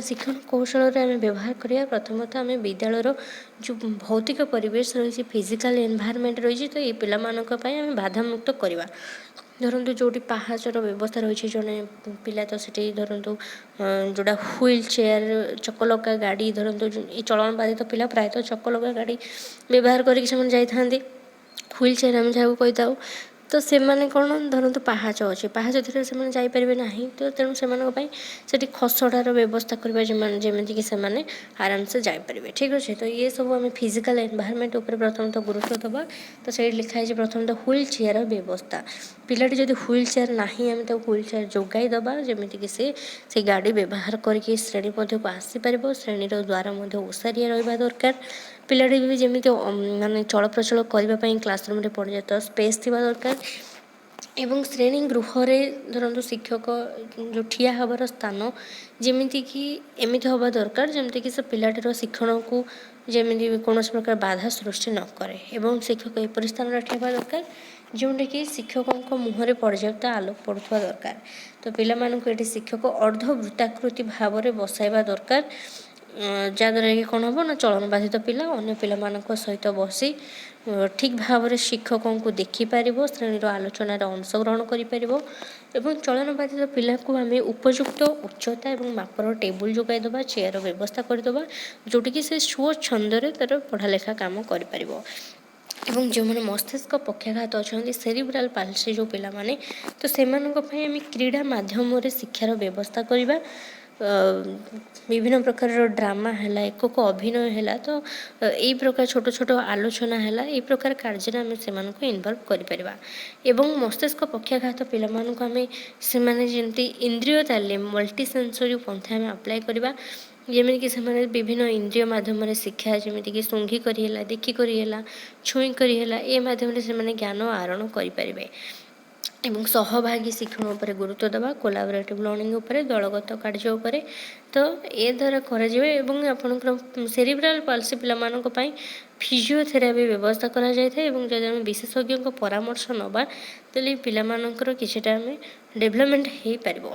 A: ଶିକ୍ଷଣ କୌଶଳରେ ଆମେ ବ୍ୟବହାର କରିବା, ପ୍ରଥମତଃ ଆମେ ବିଦ୍ୟାଳୟର ଯେଉଁ ଭୌତିକ ପରିବେଶ ରହିଛି, ଫିଜିକାଲ୍ ଏନ୍ଭାୟରମେଣ୍ଟ ରହିଛି, ତ ଏ ପିଲାମାନଙ୍କ ପାଇଁ ଆମେ ବାଧାମୁକ୍ତ କରିବା। ଧରନ୍ତୁ ଯେଉଁଠି ପାହାଚର ବ୍ୟବସ୍ଥା ରହିଛି, ଜଣେ ପିଲା ତ ସେଠି ଧରନ୍ତୁ ଯେଉଁଟା ହୁଇଲ୍ ଚେୟାର, ଚକଲକା ଗାଡ଼ି, ଧରନ୍ତୁ ଏ ଚଳନବାଧିତ ପିଲା ପ୍ରାୟତଃ ଚକଲକା ଗାଡ଼ି ବ୍ୟବହାର କରିକି ସେମାନେ ଯାଇଥାନ୍ତି, ହୁଇଲ୍ ଚେୟାର ଆମେ ଯାହାକୁ କହିଥାଉ। ତ ସେମାନେ କ'ଣ, ଧରନ୍ତୁ ପାହାଚ ଅଛି, ପାହାଚ ଥିଲେ ସେମାନେ ଯାଇପାରିବେ ନାହିଁ, ତ ତେଣୁ ସେମାନଙ୍କ ପାଇଁ ସେଠି ଖସଡ଼ାର ବ୍ୟବସ୍ଥା କରିବା, ଯେମିତିକି ସେମାନେ ଆରାମସେ ଯାଇପାରିବେ। ଠିକ୍ ଅଛି। ତ ଇଏ ସବୁ ଆମେ ଫିଜିକାଲ୍ ଏନ୍ଭାୟରମେଣ୍ଟ ଉପରେ ପ୍ରଥମତଃ ଗୁରୁତ୍ୱ ଦେବା। ତ ସେଇଠି ଲେଖା ହେଇଛି ପ୍ରଥମତଃ ହୁଇଲ୍ ଚେୟାର ବ୍ୟବସ୍ଥା। ପିଲାଟି ଯଦି ହୁଇଲ୍ ଚେୟାର ନାହିଁ, ଆମେ ତାକୁ ହୁଇଲ୍ ଚେୟାର ଯୋଗାଇ ଦେବା, ଯେମିତିକି ସେ ଗାଡ଼ି ବ୍ୟବହାର କରିକି ଶ୍ରେଣୀ ମଧ୍ୟକୁ ଆସିପାରିବ। ଶ୍ରେଣୀର ଦ୍ୱାର ମଧ୍ୟ ଓସାରିଆ ରହିବା ଦରକାର। ପିଲାଟି ବି ଯେମିତି ମାନେ ଚଳପ୍ରଚଳ କରିବା ପାଇଁ କ୍ଲାସରୁମ୍ରେ ପର୍ଯ୍ୟାପ୍ତ ସ୍ପେସ୍ ଥିବା ଦରକାର। ଏବଂ ଶ୍ରେଣୀ ଗୃହରେ ଧରନ୍ତୁ ଶିକ୍ଷକ ଯେଉଁ ଠିଆ ହେବାର ସ୍ଥାନ ଯେମିତିକି ଏମିତି ହେବା ଦରକାର, ଯେମିତିକି ସେ ପିଲାଟିର ଶିକ୍ଷଣକୁ ଯେମିତି କୌଣସି ପ୍ରକାର ବାଧା ସୃଷ୍ଟି ନ କରେ। ଏବଂ ଶିକ୍ଷକ ଏପରି ସ୍ଥାନରେ ଠିଆ ହେବା ଦରକାର ଯେଉଁଟାକି ଶିକ୍ଷକଙ୍କ ମୁହଁରେ ପର୍ଯ୍ୟାପ୍ତ ଆଲୋକ ପଡ଼ୁଥିବା ଦରକାର। ତ ପିଲାମାନଙ୍କୁ ଏଠି ଶିକ୍ଷକ ଅର୍ଦ୍ଧବୃତ୍ତାକୃତି ଭାବରେ ବସାଇବା ଦରକାର, ଯାହାଦ୍ୱାରା କି କ'ଣ ହେବ ନା ଚଳନବାଧିତ ପିଲା ଅନ୍ୟ ପିଲାମାନଙ୍କ ସହିତ ବସି ଠିକ୍ ଭାବରେ ଶିକ୍ଷକଙ୍କୁ ଦେଖିପାରିବ, ଶ୍ରେଣୀର ଆଲୋଚନାରେ ଅଂଶଗ୍ରହଣ କରିପାରିବ। ଏବଂ ଚଳନବାଧିତ ପିଲାକୁ ଆମେ ଉପଯୁକ୍ତ ଉଚ୍ଚତା ଏବଂ ମାପର ଟେବୁଲ୍ ଯୋଗାଇ ଦେବା, ଚେୟାର ବ୍ୟବସ୍ଥା କରିଦେବା, ଯେଉଁଠିକି ସେ ସ୍ୱଚ୍ଛନ୍ଦରେ ତା'ର ପଢ଼ାଲେଖା କାମ କରିପାରିବ। ଏବଂ ଯେଉଁମାନେ ମସ୍ତିଷ୍କ ପକ୍ଷାଘାତ ଅଛନ୍ତି, ସେରିବ୍ରାଲ୍ ପାଲସି ଯେଉଁ ପିଲାମାନେ, ତ ସେମାନଙ୍କ ପାଇଁ ଆମେ କ୍ରୀଡ଼ା ମାଧ୍ୟମରେ ଶିକ୍ଷାର ବ୍ୟବସ୍ଥା କରିବା। ବିଭିନ୍ନ ପ୍ରକାରର ଡ୍ରାମା ହେଲା, ଏକକ ଅଭିନୟ ହେଲା, ତ ଏଇ ପ୍ରକାର ଛୋଟ ଛୋଟ ଆଲୋଚନା ହେଲା, ଏଇ ପ୍ରକାର କାର୍ଯ୍ୟରେ ଆମେ ସେମାନଙ୍କୁ ଇନଭଲ୍ଭ କରିପାରିବା। ଏବଂ ମସ୍ତିଷ୍କ ପକ୍ଷାଘାତ ପିଲାମାନଙ୍କୁ ଆମେ ସେମାନେ ଯେମିତି ଇନ୍ଦ୍ରିୟ ତାଲିମ ମଲ୍ଟି ସେନ୍ସରୀ ପନ୍ଥା ଆମେ ଆପ୍ଲାଏ କରିବା, ଯେମିତିକି ସେମାନେ ବିଭିନ୍ନ ଇନ୍ଦ୍ରିୟ ମାଧ୍ୟମରେ ଶିକ୍ଷା, ଯେମିତିକି ଶୁଙ୍ଘି କରି ହେଲା, ଦେଖି କରି ହେଲା, ଛୁଇଁ କରି ହେଲା, ଏ ମାଧ୍ୟମରେ ସେମାନେ ଜ୍ଞାନ ଆହରଣ କରିପାରିବେ। ଏବଂ ସହଭାଗୀ ଶିକ୍ଷଣ ଉପରେ ଗୁରୁତ୍ୱ ଦେବା, କୋଲାବରେଟିଭ୍ ଲର୍ଣ୍ଣିଂ ଉପରେ, ଦଳଗତ କାର୍ଯ୍ୟ ଉପରେ, ତ ଏ ଦ୍ୱାରା କରାଯିବ। ଏବଂ ଆପଣଙ୍କର ସେରିବ୍ରାଲ୍ ପାଲସି ପିଲାମାନଙ୍କ ପାଇଁ ଫିଜିଓଥେରାପି ବ୍ୟବସ୍ଥା କରାଯାଇଥାଏ। ଏବଂ ଯଦି ଆମେ ବିଶେଷଜ୍ଞଙ୍କ ପରାମର୍ଶ ନେବା, ତାହେଲେ ପିଲାମାନଙ୍କର କିଛିଟା ଆମେ ଡେଭଲପମେଣ୍ଟ ହୋଇପାରିବ।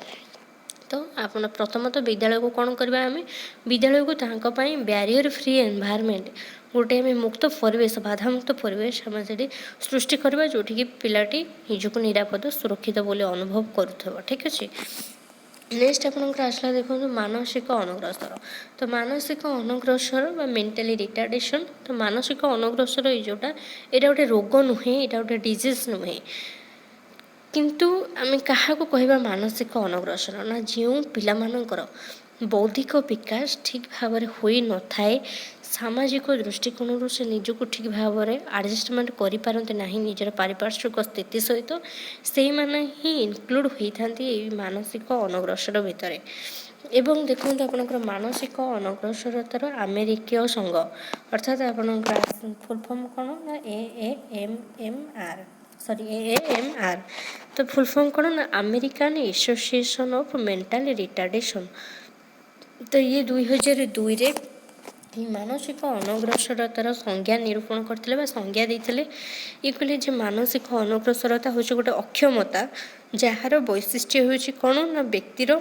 A: ତ ଆପଣ ପ୍ରଥମତଃ ବିଦ୍ୟାଳୟକୁ କ'ଣ କରିବା, ଆମେ ବିଦ୍ୟାଳୟକୁ ତାଙ୍କ ପାଇଁ ବ୍ୟାରିୟର ଫ୍ରି ଏନ୍ଭାୟରମେଣ୍ଟ, ଗୋଟେ ଆମେ ମୁକ୍ତ ପରିବେଶ, ବାଧାମୁକ୍ତ ପରିବେଶ ଆମେ ସେଠି ସୃଷ୍ଟି କରିବା, ଯେଉଁଠିକି ପିଲାଟି ନିଜକୁ ନିରାପଦ ସୁରକ୍ଷିତ ବୋଲି ଅନୁଭବ କରୁଥିବ। ଠିକ୍ ଅଛି। ନେକ୍ସଟ ଆପଣଙ୍କର ଆସିଲା, ଦେଖନ୍ତୁ ମାନସିକ ଅନଗ୍ରସର। ତ ମାନସିକ ଅନଗ୍ରସର ବା ମେଣ୍ଟାଲି ରିଟାର୍ଡେସନ୍। ତ ମାନସିକ ଅନଗ୍ରସର ଯେଉଁଟା, ଏଇଟା ଗୋଟେ ରୋଗ ନୁହେଁ, ଏଇଟା ଗୋଟେ ଡିଜିଜ୍ ନୁହେଁ। କିନ୍ତୁ ଆମେ କାହାକୁ କହିବା ମାନସିକ ଅନଗ୍ରସର? ନା ଯେଉଁ ପିଲାମାନଙ୍କର ବୌଦ୍ଧିକ ବିକାଶ ଠିକ୍ ଭାବରେ ହୋଇନଥାଏ, ସାମାଜିକ ଦୃଷ୍ଟିକୋଣରୁ ସେ ନିଜକୁ ଠିକ୍ ଭାବରେ ଆଡ଼ଜଷ୍ଟମେଣ୍ଟ କରିପାରନ୍ତି ନାହିଁ ନିଜର ପାରିପାର୍ଶ୍ୱିକ ସ୍ଥିତି ସହିତ, ସେଇମାନେ ହିଁ ଇନକ୍ଲୁଡ଼ ହୋଇଥାନ୍ତି ଏଇ ମାନସିକ ଅନଗ୍ରସର ଭିତରେ। ଏବଂ ଦେଖନ୍ତୁ ଆପଣଙ୍କର ମାନସିକ ଅନଗ୍ରସରତାର ଆମେରିକୀୟ ସଂଘ, ଅର୍ଥାତ୍ ଆପଣଙ୍କର ଫୁଲ୍ ଫର୍ମ କ'ଣ ନା AAMR। ତ ଫୁଲ୍ ଫର୍ମ କ'ଣ ନା American association of mental retardation. ତ ଇଏ 2002ରେ ଏହି ମାନସିକ ଅନଗ୍ରସରତାର ସଂଜ୍ଞା ନିରୂପଣ କରିଥିଲେ ବା ସଂଜ୍ଞା ଦେଇଥିଲେ। ଇଏ କହିଲେ ଯେ ମାନସିକ ଅନଗ୍ରସରତା ହେଉଛି ଗୋଟେ ଅକ୍ଷମତା, ଯାହାର ବୈଶିଷ୍ଟ୍ୟ ହେଉଛି କ'ଣ ନା ବ୍ୟକ୍ତିର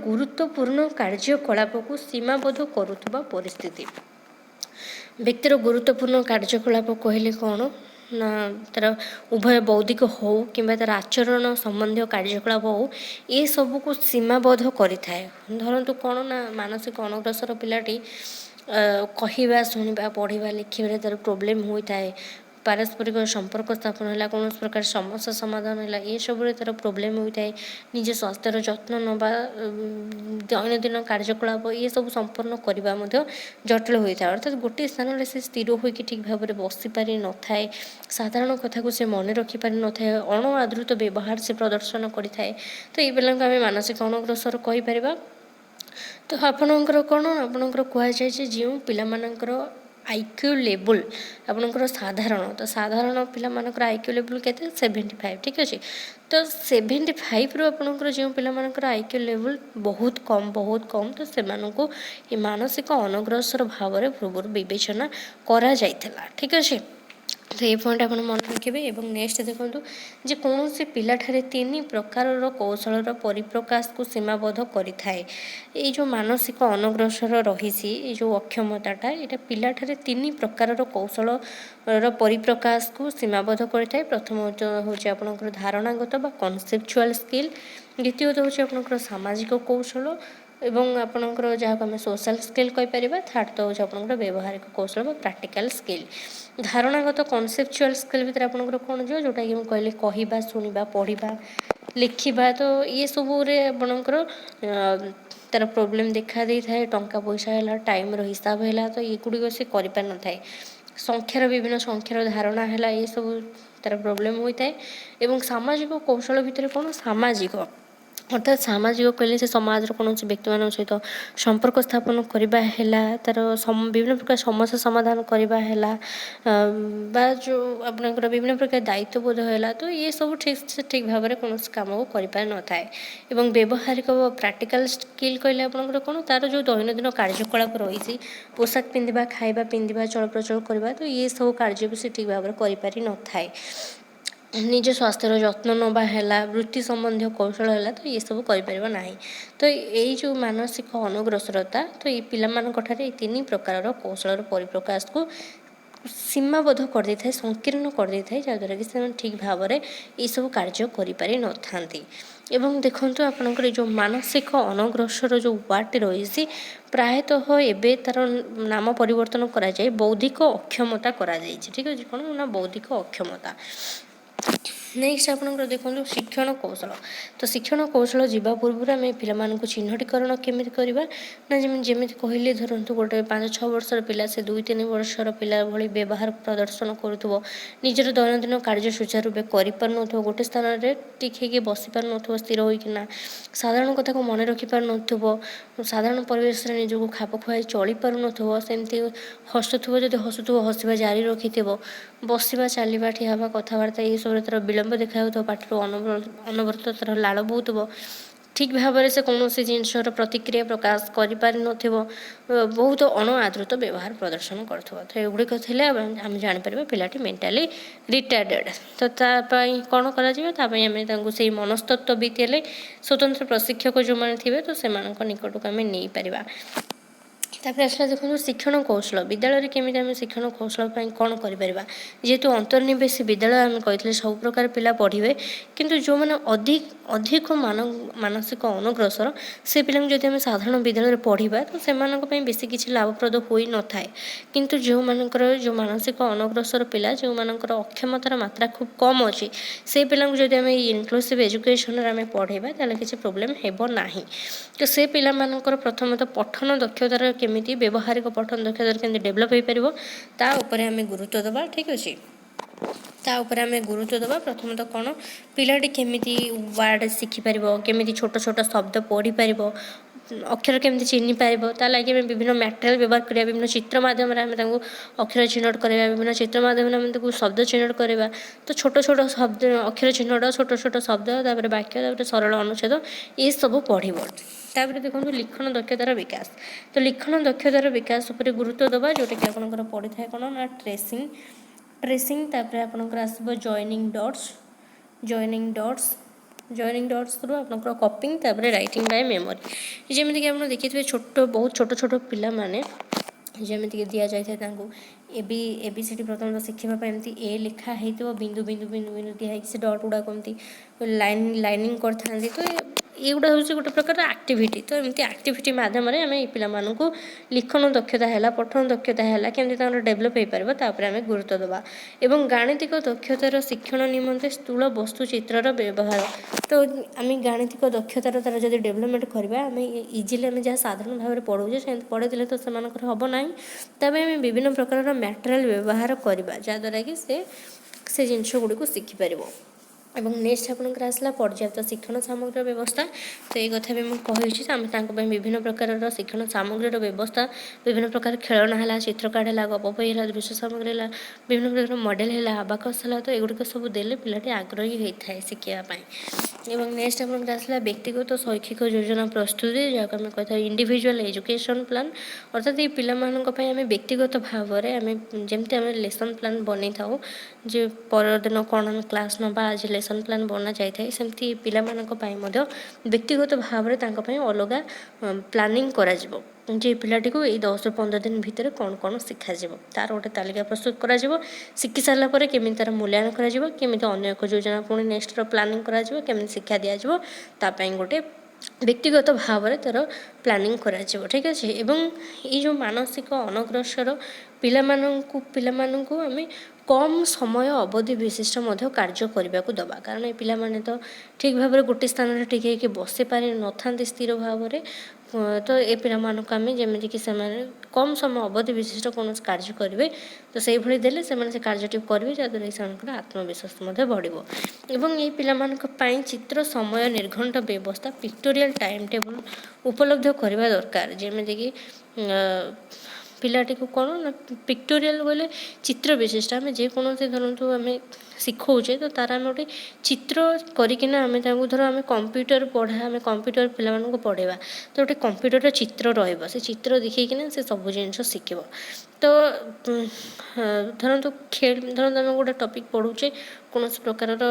A: ଗୁରୁତ୍ୱପୂର୍ଣ୍ଣ କାର୍ଯ୍ୟକଳାପକୁ ସୀମାବଦ୍ଧ କରୁଥିବା ପରିସ୍ଥିତି। ବ୍ୟକ୍ତିର ଗୁରୁତ୍ୱପୂର୍ଣ୍ଣ କାର୍ଯ୍ୟକଳାପ କହିଲେ କ'ଣ ନା ତା'ର ଉଭୟ ବୌଦ୍ଧିକ ହେଉ କିମ୍ବା ତା'ର ଆଚରଣ ସମ୍ବନ୍ଧୀୟ କାର୍ଯ୍ୟକଳାପ ହେଉ, ଏସବୁକୁ ସୀମାବଦ୍ଧ କରିଥାଏ। ଧରନ୍ତୁ କ'ଣ ନା ମାନସିକ ଅନଗ୍ରସର ପିଲାଟି କହିବା, ଶୁଣିବା, ପଢ଼ିବା, ଲେଖିବାରେ ତା'ର ପ୍ରୋବ୍ଲେମ୍ ହୋଇଥାଏ, ପାରସ୍ପରିକ ସମ୍ପର୍କ ସ୍ଥାପନ ହେଲା, କୌଣସି ପ୍ରକାର ସମସ୍ୟା ସମାଧାନ ହେଲା, ଏସବୁରେ ତା'ର ପ୍ରୋବ୍ଲେମ୍ ହୋଇଥାଏ। ନିଜ ସ୍ୱାସ୍ଥ୍ୟର ଯତ୍ନ ନେବା, ଦୈନନ୍ଦିନ କାର୍ଯ୍ୟକଳାପ ଏସବୁ ସମ୍ପନ୍ନ କରିବା ମଧ୍ୟ ଜଟିଳ ହୋଇଥାଏ। ଅର୍ଥାତ୍ ଗୋଟିଏ ସ୍ଥାନରେ ସେ ସ୍ଥିର ହୋଇକି ଠିକ୍ ଭାବରେ ବସିପାରି ନଥାଏ, ସାଧାରଣ କଥାକୁ ସେ ମନେ ରଖିପାରିନଥାଏ, ଅଣ ଆଦୃତ ବ୍ୟବହାର ସେ ପ୍ରଦର୍ଶନ କରିଥାଏ। ତ ଏଇ ପିଲାଙ୍କୁ ଆମେ ମାନସିକ ଅନଗ୍ରସର କହିପାରିବା। ତ ଆପଣଙ୍କର କ'ଣ, ଆପଣଙ୍କର କୁହାଯାଏ ଯେ ଯେଉଁ ପିଲାମାନଙ୍କର आईक्यू लेवल आपणकर साधारण तो साधारण पिलामानकर आईक्यू लेवल केते 75 ठीक अच्छे तो 75 रु आपणकर जो पिलामानकर आईक्यू लेवल बहुत कम तो से मानसिक अनग्रसर भाव में पूर्व विवेचना करा जाइथिला ठीक अच्छे तो ये पॉइंट आप मन रखिए और नेक्स्ट देखो जे कौन से पिलाठारे 3 प्रकार कौशल परिप्रकाश को सीमाबद्ध करिथाए ये जो मानसिक अनग्रसर रही जो अक्षमताटा ये पिलाठारे 3 प्रकार कौशल परिप्रकाश को सीमाबद्ध करिथाए प्रथम हूँ आपंकर धारणागत बा कनसेप्चुअल स्किल द्वितीय हूँ आपंकर सामाजिक कौशल एवं आपणकर जहाँ आम सोशल स्किल कहीपर थार्ड तो हूँ आपंकर व्यवहारिक कौशल प्रैक्टिकल स्किल धारणागत कनसेप्चुअल स्किल भितर आपंकर कौन जो जोटा कि कहली कहवा शुणा पढ़ा लिखा तो ये सब आपंकर तार प्रोब्लेम देखा दे था टंका पैसा है टाइम हिसाब है तो ये गुड़िक से कर संख्यार विभिन्न संख्यार धारणा है ये सब तार प्रोब्लेम होता है एवं सामाजिक कौशल भितर कौन सामाजिक अर्थात सामाजिक कहले से समाज कौन व्यक्ति मान सहित संपर्क स्थापन करवा है तार विभिन्न प्रकार समस्या समाधान करवा है जो आपंकर विभिन्न प्रकार दायित्वबोध है तो ये सब ठीक भाव में कौन कम को कर न था एवं व्यवहारिक प्रैक्टिकल स्किल कहले आपंकर कौन तार जो दैनन्दिन कार्यकलाप रही पोशाक पिंधा खाଇବା पिंधा चल प्रचल करवा तो ये सब कार्य भी से ठीक भाव में कर न था निज स्वास्थ्यर जत्न नवा है वृत्ति संबंधी कौशल है तो ये सब कर ना तो यही जो मानसिक अनुग्रसरता तो ये पिलामानठारे 3 प्रकार कौशल परिप्रकाश को सीमाबद्ध कर दे था संकीर्ण कर दे था जहाँद्वारा कि से ठीक भाव में ये सब कार्य करें न था एवं देखो आपंकर जो मानसिक अनग्रसर जो वार्ड रही प्रायतः एवं तार नाम परिवर्तन कराए बौद्धिक अक्षमता ठीक अच्छे कौन ना बौद्धिक अक्षमता नेक्स्ट आपंकर देखो शिक्षण कौशल तो शिक्षण कौशल जावा पूर्व आम पिला चिन्हटीकरण केमी करवा ना जमी कहले धरतु गोटे 5-6 वर्षर पिला से 2-3 वर्षर पिला भली व्यवहार प्रदर्शन करूँ निजर दैनन्दिन कार्य सुचारू रूपे कर गोटे स्थान में टिके बसी पार न स्थिर होना साधारण कथा को मन रखिपार न साधारण परिवेश में निजक खाप खुआई चली पार नमती हसुव जब हसुव हसवा जारी रखि बसवा चलवा ठिया कथबार्ता ये सब तरह विलम्ब देखा पाठर अनवरत तरह लाड़ बोथब ठीक भाव में से कौन सी जिनसर प्रतिक्रिया प्रकाश कर बहुत अण आदृत व्यवहार प्रदर्शन करुवा तो एगुड़िक थे आम जापर पिलाटी मेंटाली रिटार्डेड तो कौन करें से मनस्तत्वविद हेले स्वतंत्र प्रशिक्षक जो मैंने थे तो से निकट को आम नहीं पार तापर आसला देखो शिक्षण कौशल विद्यालय केमी आम शिक्षण कौशल कौन कर जेहेतु अंतर्निवेश विद्यालय आम कही सब प्रकार पिला पढ़े किंतु जो मैंने अधिक मानसिक अनग्रसर से पिला जब आम साधारण विद्यालय पढ़ा तो से बेसी किसी लाभप्रद हो न था किंतु जो मानकर जो मानसिक अनग्रसर पिला जो मानकर अक्षमतार मात्रा खूब कम अच्छी से पिला जब आम इनक्लूसिव एजुकेशन आम पढ़ेबा ताले किसी प्रोब्लेम हेबो नाही तो से पिला मानकर प्रथमतः पठन दक्षतार केमिति व्यवहारिक पठन दक्षतार केमिति डेभलप हो पारिबो ता उपरे आम गुरुत्व देबा ठीक अच्छे ता उपरे आम गुरुत्व देबा प्रथमतः कौन पिलाटी केमिति वर्ड शिखिपार केमिति छोट छोट शब्द पढ़ी पार अक्षर केमती चिन्ह पार ता लगे विभिन्न मटेरियल व्यवहार करा विभिन्न चित्र मध्यम अक्षर चिन्हट करवा विभिन्न चित्र मध्यम शब्द चिन्हट करवा तो छोट छोट शब्द अक्षर चिन्हट छोट छोट शब्द तापर वाक्य सरल अनुच्छेद ये सब पढ़ तापर देखो लिखन दक्षतार विकास तो लिखन दक्षतार विकास उपर गुरुत्व देवा जोटा कि आपंकर पड़ी था कौन ना ट्रेसिंग तापर आपंकर आसब जॉइनिंग डॉट्स थ्रू आपंकर कपिंग तापर राइटिंग बाय मेमोरी जमीक आप देखिए छोट बहुत छोट छोट पिला माने जमीक दि जाए एबीसीडी प्रथम शिखापी एमती ए लिखा हो बिंदु बिंदु बिंदु बिंदु दिखाई से डट गुड़ा कमती लाइनिंग करते तो युवा हूँ गोटे प्रकार आक्टिविटी तो एमती आक्टिविटी मध्यम आम पिलाମାନଙ୍କୁ लिखन दक्षता है पठन दक्षता है केमती डेभलप हो पार तापर आम गुरुत्व देवा एवं गाणितिक दक्षतार शिक्षण निमंते स्थूल वस्तु चित्रर व्यवहार तो आम गाणितिक दक्षतार तार जब डेभलपमेंट करवा आम इजिली आम जहाँ साधारण भाव में पढ़े से पढ़े तो से हम ना तब आम विभिन्न प्रकार मटेरियल व्यवहार करवा जहाँद्वारा कि से जिनस गुड़ी शिखिपार এবং ନେକ୍ସଟ ଆପଣଙ୍କର ଆସିଲା ପର୍ଯ୍ୟାପ୍ତ ଶିକ୍ଷଣ ସାମଗ୍ରୀର ବ୍ୟବସ୍ଥା। ତ ଏଇ କଥା ବି ମୁଁ କହିଛି, ଆମେ ତାଙ୍କ ପାଇଁ ବିଭିନ୍ନ ପ୍ରକାରର ଶିକ୍ଷଣ ସାମଗ୍ରୀର ବ୍ୟବସ୍ଥା, ବିଭିନ୍ନ ପ୍ରକାର ଖେଳଣା ହେଲା, ଚିତ୍ର କାର୍ଡ଼ ହେଲା, ଗପ ବହି ହେଲା, ଦୃଶ୍ୟ ସାମଗ୍ରୀ ହେଲା, ବିଭିନ୍ନ ପ୍ରକାର ମଡ଼େଲ ହେଲା, ଆବାକସ୍ ହେଲା, ତ ଏଗୁଡ଼ିକ ସବୁ ଦେଲେ ପିଲାଟି ଆଗ୍ରହୀ ହୋଇଥାଏ ଶିଖିବା ପାଇଁ। ଏବଂ ନେକ୍ସଟ ଆପଣଙ୍କର ଆସିଲା ବ୍ୟକ୍ତିଗତ ଶୈକ୍ଷିକ ଯୋଜନା ପ୍ରସ୍ତୁତି, ଯାହାକୁ ଆମେ କହିଥାଉ ଇଣ୍ଡିଭିଜୁଆଲ୍ ଏଜୁକେସନ୍ ପ୍ଲାନ୍। ଅର୍ଥାତ୍ ଏଇ ପିଲାମାନଙ୍କ ପାଇଁ ଆମେ ବ୍ୟକ୍ତିଗତ ଭାବରେ ଆମେ ଯେମିତି ଆମେ ଲେସନ୍ ପ୍ଲାନ୍ ବନେଇଥାଉ, ଯେ ପରଦିନ କ'ଣ ଆମେ କ୍ଲାସ୍ ନେବା, ଆଜି ଲେସନ୍ ପ୍ଲାନ୍ ବନା ଯାଇଥାଏ, ସେମିତି ପିଲାମାନଙ୍କ ପାଇଁ ମଧ୍ୟ ବ୍ୟକ୍ତିଗତ ଭାବରେ ତାଙ୍କ ପାଇଁ ଅଲଗା ପ୍ଲାନିଂ କରାଯିବ, ଯେ ପିଲାଟିକୁ ଏଇ 10ରୁ 15 ଦିନ ଭିତରେ କ'ଣ କ'ଣ ଶିଖାଯିବ, ତା'ର ଗୋଟେ ତାଲିକା ପ୍ରସ୍ତୁତ କରାଯିବ। ଶିଖି ସାରିଲା ପରେ କେମିତି ତା'ର ମୂଲ୍ୟାୟନ କରାଯିବ, କେମିତି ଅନ୍ୟ ଏକ ଯୋଜନା ପୁଣି ନେକ୍ସଟର ପ୍ଲାନିଂ କରାଯିବ, କେମିତି ଶିକ୍ଷା ଦିଆଯିବ, ତା ପାଇଁ ଗୋଟେ ବ୍ୟକ୍ତିଗତ ଭାବରେ ତା'ର ପ୍ଲାନିଂ କରାଯିବ। ଠିକ୍ ଅଛି। ଏବଂ ଏଇ ଯେଉଁ ମାନସିକ ଅନଗ୍ରସର ପିଲାମାନଙ୍କୁ ଆମେ କମ୍ ସମୟ ଅବଧି ବିଶିଷ୍ଟ ମଧ୍ୟ କାର୍ଯ୍ୟ କରିବାକୁ ଦେବା, କାରଣ ଏ ପିଲାମାନେ ତ ଠିକ୍ ଭାବରେ ଗୋଟିଏ ସ୍ଥାନରେ ଟିକେ ହେଇକି ବସିପାରି ନଥାନ୍ତି ସ୍ଥିର ଭାବରେ। ତ ଏ ପିଲାମାନଙ୍କୁ ଆମେ ଯେମିତିକି ସେମାନେ କମ୍ ସମୟ ଅବଧି ବିଶିଷ୍ଟ କୌଣସି କାର୍ଯ୍ୟ କରିବେ, ତ ସେଇଭଳି ଦେଲେ ସେମାନେ ସେ କାର୍ଯ୍ୟଟି କରିବେ, ଯାହାଦ୍ୱାରା କି ସେମାନଙ୍କର ଆତ୍ମବିଶ୍ୱାସ ମଧ୍ୟ ବଢ଼ିବ। ଏବଂ ଏହି ପିଲାମାନଙ୍କ ପାଇଁ ଚିତ୍ର ସମୟ ନିର୍ଘଣ୍ଟ ବ୍ୟବସ୍ଥା, ପିକ୍ଟୋରିଆଲ୍ ଟାଇମ୍ ଟେବୁଲ୍ ଉପଲବ୍ଧ କରିବା ଦରକାର। ଯେମିତିକି ପିଲାଟିକୁ କ'ଣ ନା ପିକ୍ଟୋରିଆଲ୍ ବୋଇଲେ ଚିତ୍ର ବିଶିଷ୍ଟ, ଆମେ ଯେକୌଣସି ଧରନ୍ତୁ ଆମେ ଶିଖଉଛେ, ତ ତା'ର ଆମେ ଗୋଟେ ଚିତ୍ର କରିକିନା ଆମେ ତାଙ୍କୁ ଧର ଆମେ କମ୍ପ୍ୟୁଟର ଆମେ କମ୍ପ୍ୟୁଟର ପିଲାମାନଙ୍କୁ ପଢ଼େଇବା, ତ ଗୋଟେ କମ୍ପ୍ୟୁଟରର ଚିତ୍ର ରହିବ, ସେ ଚିତ୍ର ଦେଖେଇକିନା ସେ ସବୁ ଜିନିଷ ଶିଖିବ। ତ ଧରନ୍ତୁ ଆମେ ଗୋଟେ ଟପିକ୍ ପଢ଼ୁଛେ କୌଣସି ପ୍ରକାରର,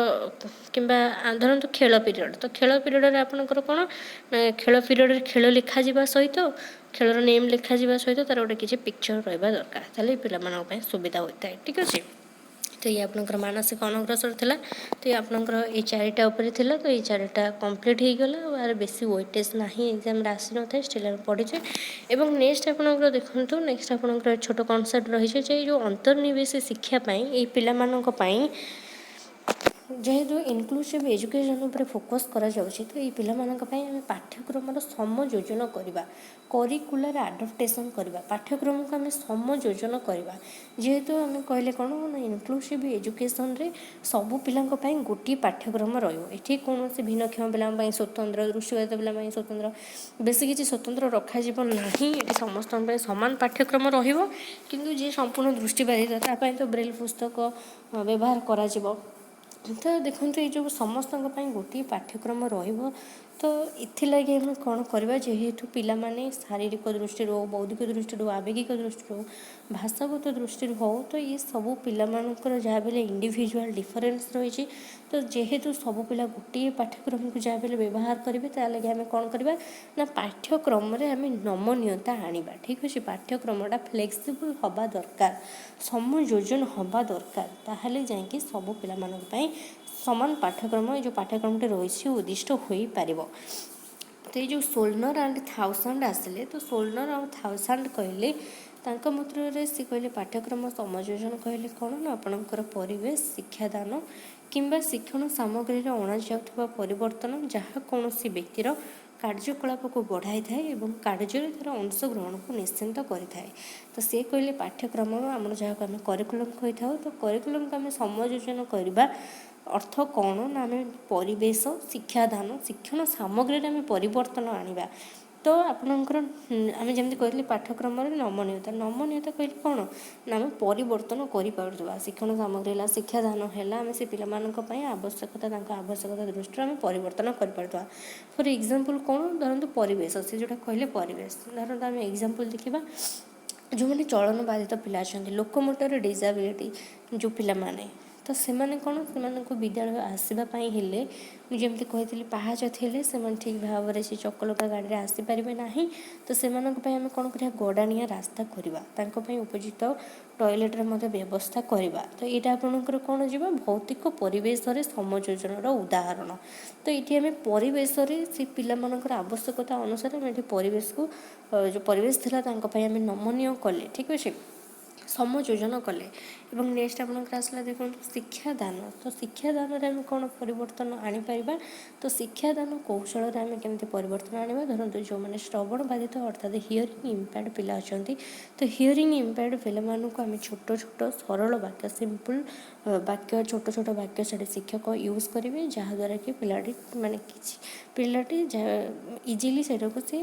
A: କିମ୍ବା ଧରନ୍ତୁ ଖେଳ ପିରିୟଡ଼, ତ ଖେଳ ପିରିୟଡ଼ରେ ଆପଣଙ୍କର କ'ଣ, ଖେଳ ପିରିୟଡ଼ରେ ଖେଳ ଲେଖାଯିବା ସହିତ, ଖେଳର ନେମ୍ ଲେଖାଯିବା ସହିତ ତା'ର ଗୋଟେ କିଛି ପିକ୍ଚର ରହିବା ଦରକାର, ତାହେଲେ ପିଲାମାନଙ୍କ ପାଇଁ ସୁବିଧା ହୋଇଥାଏ। ଠିକ୍ ଅଛି। ତ ଇଏ ଆପଣଙ୍କର ମାନସିକ ଅନଗ୍ରସର ଥିଲା। ତ ଇଏ ଆପଣଙ୍କର ଏଇ 4ଟା ଉପରେ ଥିଲା। ତ ଏଇ 4ଟା କମ୍ପ୍ଲିଟ୍ ହେଇଗଲା, ଆର ବେଶୀ ୱେଟେଜ୍ ନାହିଁ, ଏକ୍ଜାମ୍ରେ ଆସିନଥାଏ, ଷ୍ଟିଲ୍ ଆମେ ପଢ଼ିଛେ। ଏବଂ ନେକ୍ସଟ ଆପଣଙ୍କର ଦେଖନ୍ତୁ, ନେକ୍ସଟ ଆପଣଙ୍କର ଛୋଟ କନସେପ୍ଟ ରହିଛି ଯେ ଏଇ ଯେଉଁ ଅନ୍ତର୍ନିବେଶୀ ଶିକ୍ଷା ପାଇଁ ଏଇ ପିଲାମାନଙ୍କ ପାଇଁ ଯେହେତୁ ଇନକ୍ଲୁସିଭ୍ ଏଜୁକେସନ୍ ଉପରେ ଫୋକସ୍ କରାଯାଉଛି, ତ ଏଇ ପିଲାମାନଙ୍କ ପାଇଁ ଆମେ ପାଠ୍ୟକ୍ରମର ସମଯୋଜନ କରିବା, କରିକୁଲାର ଆଡାପ୍ଟେସନ୍ କରିବା, ପାଠ୍ୟକ୍ରମକୁ ଆମେ ସମଯୋଜନ କରିବା। ଯେହେତୁ ଆମେ କହିଲେ କ'ଣ ନା ଇନକ୍ଲୁସିଭ୍ ଏଜୁକେସନ୍ରେ ସବୁ ପିଲାଙ୍କ ପାଇଁ ଗୋଟିଏ ପାଠ୍ୟକ୍ରମ ରହିବ। ଏଠି କୌଣସି ଭିନ୍ନକ୍ଷମ ପିଲାଙ୍କ ପାଇଁ ସ୍ୱତନ୍ତ୍ର, ଦୃଷ୍ଟିବାଧିତ ପିଲାଙ୍କ ପାଇଁ ସ୍ୱତନ୍ତ୍ର, ବେଶୀ କିଛି ସ୍ୱତନ୍ତ୍ର ରଖାଯିବ ନାହିଁ। ଏଠି ସମସ୍ତଙ୍କ ପାଇଁ ସମାନ ପାଠ୍ୟକ୍ରମ ରହିବ। କିନ୍ତୁ ଯିଏ ସମ୍ପୂର୍ଣ୍ଣ ଦୃଷ୍ଟିବାଧିତ, ତା ପାଇଁ ତ ବ୍ରେଲ୍ ପୁସ୍ତକ ବ୍ୟବହାର କରାଯିବ। ତ ଦେଖନ୍ତୁ, ଏଇ ଯେଉଁ ସମସ୍ତଙ୍କ ପାଇଁ ଗୋଟିଏ ପାଠ୍ୟକ୍ରମ ରହିବ, ତ ଏଥିଲାଗି ଆମେ କ'ଣ କରିବା, ଯେହେତୁ ପିଲାମାନେ ଶାରୀରିକ ଦୃଷ୍ଟିରୁ ହେଉ, ବୌଦ୍ଧିକ ଦୃଷ୍ଟିରୁ ହେଉ, ଆବେଗିକ ଦୃଷ୍ଟିରୁ ହେଉ, ଭାଷାଗତ ଦୃଷ୍ଟିରୁ ହେଉ, ତ ଏ ସବୁ ପିଲାମାନଙ୍କର ଯାହା ବି ହେଲେ ଇଣ୍ଡିଭିଜୁଆଲ୍ ଡିଫରେନ୍ସ ରହିଛି। ତ ଯେହେତୁ ସବୁ ପିଲା ଗୋଟିଏ ପାଠ୍ୟକ୍ରମକୁ ଯାହା ବି ହେଲେ ବ୍ୟବହାର କରିବେ, ତାହେଲେ ଆମେ କ'ଣ କରିବା ନା ପାଠ୍ୟକ୍ରମରେ ଆମେ ନମନୀୟତା ଆଣିବା। ଠିକ୍ ଅଛି। ପାଠ୍ୟକ୍ରମଟା ଫ୍ଲେକ୍ସିବୁଲ୍ ହେବା ଦରକାର, ସମଯୋଜନ ହେବା ଦରକାର, ତାହେଲେ ଯାଇକି ସବୁ ପିଲାମାନଙ୍କ ପାଇଁ ସମାନ ପାଠ୍ୟକ୍ରମ, ଏ ଯେଉଁ ପାଠ୍ୟକ୍ରମଟି ରହିଛି ଉଦ୍ଦିଷ୍ଟ ହୋଇପାରିବ। ତ ଏଇ ଯେଉଁ ସୋଲନର୍ ଆଣ୍ଡ ଥାଉସାଣ୍ଡ ଆସିଲେ, ତ ସୋଲନର୍ ଆଉ ଥାଉସାଣ୍ଡ କହିଲେ, ତାଙ୍କ ମତରେ ସେ କହିଲେ ପାଠ୍ୟକ୍ରମ ସମଯୋଜନ କହିଲେ କ'ଣ ନା ଆପଣଙ୍କର ପରିବେଶ, ଶିକ୍ଷାଦାନ କିମ୍ବା ଶିକ୍ଷଣ ସାମଗ୍ରୀରେ ଅଣାଯାଉଥିବା ପରିବର୍ତ୍ତନ, ଯାହା କୌଣସି ବ୍ୟକ୍ତିର କାର୍ଯ୍ୟକଳାପକୁ ବଢ଼ାଇଥାଏ ଏବଂ କାର୍ଯ୍ୟରେ ତା'ର ଅଂଶଗ୍ରହଣକୁ ନିଶ୍ଚିନ୍ତ କରିଥାଏ। ତ ସେ କହିଲେ ପାଠ୍ୟକ୍ରମ ଆମର ଯାହାକୁ ଆମେ କରିକୁଲମ୍ କହିଥାଉ, ତ କରିକୁଲମ୍କୁ ଆମେ ସମଯୋଜନ କରିବା ଅର୍ଥ କ'ଣ ନା ଆମେ ପରିବେଶ, ଶିକ୍ଷାଦାନ, ଶିକ୍ଷଣ ସାମଗ୍ରୀରେ ଆମେ ପରିବର୍ତ୍ତନ ଆଣିବା। ତ ଆପଣଙ୍କର ଆମେ ଯେମିତି କହିଥିଲି ପାଠ୍ୟକ୍ରମରେ ନମନୀୟତା କହିଲେ କ'ଣ ନା ଆମେ ପରିବର୍ତ୍ତନ କରିପାରୁଥିବା, ଶିକ୍ଷଣ ସାମଗ୍ରୀ ହେଲା, ଶିକ୍ଷାଦାନ ହେଲା, ଆମେ ସେ ପିଲାମାନଙ୍କ ପାଇଁ ତାଙ୍କ ଆବଶ୍ୟକତା ଦୃଷ୍ଟିରୁ ଆମେ ପରିବର୍ତ୍ତନ କରିପାରୁଥିବା। ଫର୍ ଏକ୍ଜାମ୍ପଲ୍ କ'ଣ, ଧରନ୍ତୁ ପରିବେଶ, ସେ ଯେଉଁଟା କହିଲେ ପରିବେଶ, ଧରନ୍ତୁ ଆମେ ଏକ୍ଜାମ୍ପଲ୍ ଦେଖିବା, ଯେଉଁମାନେ ଚଳନ ବାଧିତ ପିଲା ଅଛନ୍ତି, ଲୋକମୋଟର ଡିସାବିଲିଟି ଯେଉଁ ପିଲାମାନେ, ତ ସେମାନେ କ'ଣ, ସେମାନଙ୍କୁ ବିଦ୍ୟାଳୟ ଆସିବା ପାଇଁ ହେଲେ, ମୁଁ ଯେମିତି କହିଥିଲି ପାହାଚ ଥିଲେ ସେମାନେ ଠିକ୍ ଭାବରେ ସେ ଚକଲକା ଗାଡ଼ିରେ ଆସିପାରିବେ ନାହିଁ। ତ ସେମାନଙ୍କ ପାଇଁ ଆମେ କ'ଣ କରିବା, ଗଡ଼ାଣିଆ ରାସ୍ତା କରିବା, ତାଙ୍କ ପାଇଁ ଉପଯୁକ୍ତ ଟଏଲେଟ୍ର ମଧ୍ୟ ବ୍ୟବସ୍ଥା କରିବା। ତ ଏଇଟା ଆପଣଙ୍କର କ'ଣ ଯିବ, ଭୌତିକ ପରିବେଶରେ ସମଯୋଜନର ଉଦାହରଣ। ତ ଏଇଠି ଆମେ ପରିବେଶରେ ସେ ପିଲାମାନଙ୍କର ଆବଶ୍ୟକତା ଅନୁସାରେ ଆମେ ଏଠି ପରିବେଶକୁ, ଯେଉଁ ପରିବେଶ ଥିଲା ତାଙ୍କ ପାଇଁ ଆମେ ନମନୀୟ କଲେ। ଠିକ୍ ଅଛି। ସମଯୋଜନ କଲେ। ଏବଂ ନେକ୍ସଟ ଆପଣଙ୍କର ଆସିଲା ଦେଖନ୍ତୁ ଶିକ୍ଷାଦାନ। ତ ଶିକ୍ଷାଦାନରେ ଆମେ କ'ଣ ପରିବର୍ତ୍ତନ ଆଣିପାରିବା? ତ ଶିକ୍ଷାଦାନ କୌଶଳରେ ଆମେ କେମିତି ପରିବର୍ତ୍ତନ ଆଣିବା? ଧରନ୍ତୁ ଯେଉଁମାନେ ଶ୍ରବଣ ବାଧିତ ଅର୍ଥାତ୍ ହିୟରିଂ ଇମ୍ପେୟାର୍ଡ଼ ପିଲା ଅଛନ୍ତି, ତ ହିୟରିଂ ଇମ୍ପେୟାର୍ଡ଼ ପିଲାମାନଙ୍କୁ ଆମେ ଛୋଟ ଛୋଟ ସରଳ ବାକ୍ୟ, ସିମ୍ପଲ୍ ବାକ୍ୟ, ଛୋଟ ଛୋଟ ବାକ୍ୟ ସେଠି ଶିକ୍ଷକ ୟୁଜ୍ କରିବେ, ଯାହାଦ୍ୱାରା କି ପିଲାଟି ଇଜିଲି ସେଇଟାକୁ ସେ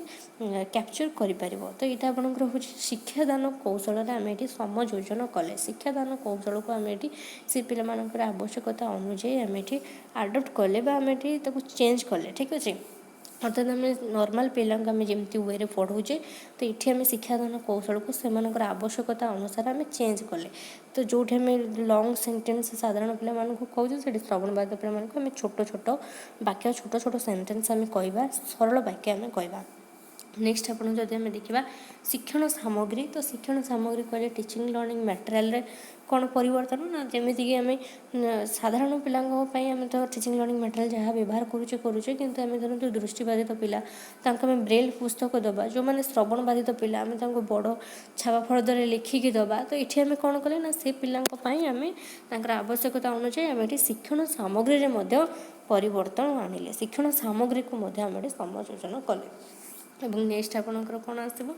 A: କ୍ୟାପଚର୍ କରିପାରିବ। ତ ଏଇଟା ଆପଣଙ୍କର ହେଉଛି ଶିକ୍ଷାଦାନ କୌଶଳରେ ଆମେ ଏଠି ସମଯୋଜନ କଲେ। ଶିକ୍ଷାଦାନ କୌଶଳକୁ ଆମେ ଏଠି ସେ ପିଲାମାନଙ୍କର ଆବଶ୍ୟକତା ଅନୁଯାୟୀ ଆମେ ଏଠି ଆଡ଼ପ୍ଟ କଲେ ବା ଆମେ ଏଠି ତାକୁ ଚେଞ୍ଜ କଲେ। ଠିକ୍ ଅଛି। ଅର୍ଥାତ୍ ଆମେ ନର୍ମାଲ ପିଲାଙ୍କୁ ଆମେ ଯେମିତି ୱେରେ ପଢ଼ଉଛେ, ତ ଏଠି ଆମେ ଶିକ୍ଷାଦାନ କୌଶଳକୁ ସେମାନଙ୍କର ଆବଶ୍ୟକତା ଅନୁସାରେ ଆମେ ଚେଞ୍ଜ କଲେ। ତ ଯେଉଁଠି ଆମେ ଲଙ୍ଗ୍ ସେଣ୍ଟେନ୍ସ ସାଧାରଣ ପିଲାମାନଙ୍କୁ କହୁଛେ, ସେଠି ଶ୍ରବଣ ବାଧିତ ପିଲାମାନଙ୍କୁ ଆମେ ଛୋଟ ଛୋଟ ବାକ୍ୟ, ଛୋଟ ଛୋଟ ସେଣ୍ଟେନ୍ସ ଆମେ କହିବା, ସରଳ ବାକ୍ୟ ଆମେ କହିବା। ନେକ୍ସଟ ଆପଣ ଯଦି ଆମେ ଦେଖିବା ଶିକ୍ଷଣ ସାମଗ୍ରୀ, ତ ଶିକ୍ଷଣ ସାମଗ୍ରୀ କହିଲେ ଟିଚିଂ ଲର୍ଣ୍ଣିଂ ମ୍ୟାଟେରିଆଲରେ କ'ଣ ପରିବର୍ତ୍ତନ ନା, ଯେମିତିକି ଆମେ ସାଧାରଣ ପିଲାଙ୍କ ପାଇଁ ଆମେ ତ ଟିଚିଂ ଲର୍ଣ୍ଣିଂ ମ୍ୟାଟେରିଆଲ ଯାହା ବ୍ୟବହାର କରୁଛେ, କିନ୍ତୁ ଆମେ ଧରନ୍ତୁ ଦୃଷ୍ଟିବାଧିତ ପିଲା, ତାଙ୍କୁ ଆମେ ବ୍ରେଲ୍ ପୁସ୍ତକ ଦେବା। ଯେଉଁମାନେ ଶ୍ରବଣ ବାଧିତ ପିଲା, ଆମେ ତାଙ୍କୁ ବଡ଼ ଛାପା ଫଳକରେ ଲେଖିକି ଦେବା। ତ ଏଠି ଆମେ କ'ଣ କଲେ ନା, ସେ ପିଲାଙ୍କ ପାଇଁ ଆମେ ତାଙ୍କର ଆବଶ୍ୟକତା ଅନୁଯାୟୀ ଆମେ ଏଠି ଶିକ୍ଷଣ ସାମଗ୍ରୀରେ ମଧ୍ୟ ପରିବର୍ତ୍ତନ ଆଣିଲେ। ଶିକ୍ଷଣ ସାମଗ୍ରୀକୁ ମଧ୍ୟ ଆମେ ଏଠି ସମଯୋଜନ କଲେ। ଏବଂ ନେକ୍ସଟ ଆପଣଙ୍କର କ'ଣ ଆସିବ?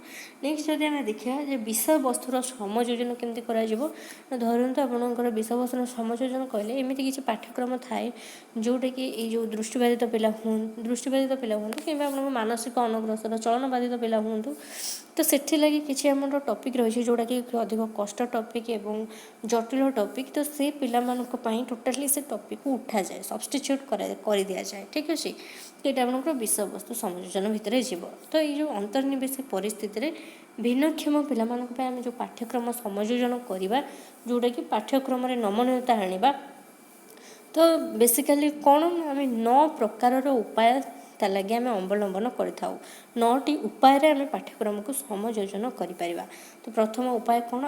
A: ନେକ୍ସଟ ଯଦି ଆମେ ଦେଖିବା ଯେ ବିଷୟବସ୍ତୁର ସମଯୋଜନ କେମିତି କରାଯିବ, ଧରନ୍ତୁ ଆପଣଙ୍କର ବିଷୟବସ୍ତୁର ସମଯୋଜନ କହିଲେ ଏମିତି କିଛି ପାଠ୍ୟକ୍ରମ ଥାଏ ଯେଉଁଟାକି ଏଇ ଯେଉଁ ଦୃଷ୍ଟିବାଧିତ ପିଲା ହୁଅନ୍ତୁ କିମ୍ବା ଆପଣଙ୍କ ମାନସିକ ଅନଗ୍ରସର ଚଳନ ବାଧିତ ପିଲା ହୁଅନ୍ତୁ, ତ ସେଥିଲାଗି କିଛି ଆମର ଟପିକ୍ ରହିଛି ଯେଉଁଟାକି ଅଧିକ କଷ୍ଟ ଟପିକ୍ ଏବଂ ଜଟିଳ ଟପିକ୍। ତ ସେ ପିଲାମାନଙ୍କ ପାଇଁ ଟୋଟାଲି ସେ ଟପିକ୍କୁ ଉଠାଯାଏ, ସବଷ୍ଟିଚ୍ୟୁଟ୍ କରିଦିଆଯାଏ। ଠିକ୍ ଅଛି। ଏଇଟା ଆପଣଙ୍କର ବିଷୟବସ୍ତୁ ସମଯୋଜନ ଭିତରେ ଯିବ। ତ ଏଇ ଯେଉଁ ଅନ୍ତର୍ନିବେଶୀ ପରିସ୍ଥିତିରେ ଭିନ୍ନକ୍ଷମ ପିଲାମାନଙ୍କ ପାଇଁ ଆମେ ଯେଉଁ ପାଠ୍ୟକ୍ରମ ସମଯୋଜନ କରିବା, ଯେଉଁଟାକି ପାଠ୍ୟକ୍ରମରେ ନମନୀୟତା ଆଣିବା, ତ ବେସିକାଲି କ'ଣ ଆମେ 9 ପ୍ରକାରର ଉପାୟ ତା ଲାଗି ଆମେ ଅବଲମ୍ବନ କରିଥାଉ। 9ଟି ଉପାୟରେ ଆମେ ପାଠ୍ୟକ୍ରମକୁ ସମଯୋଜନ କରିପାରିବା। ତ ପ୍ରଥମ ଉପାୟ କ'ଣ?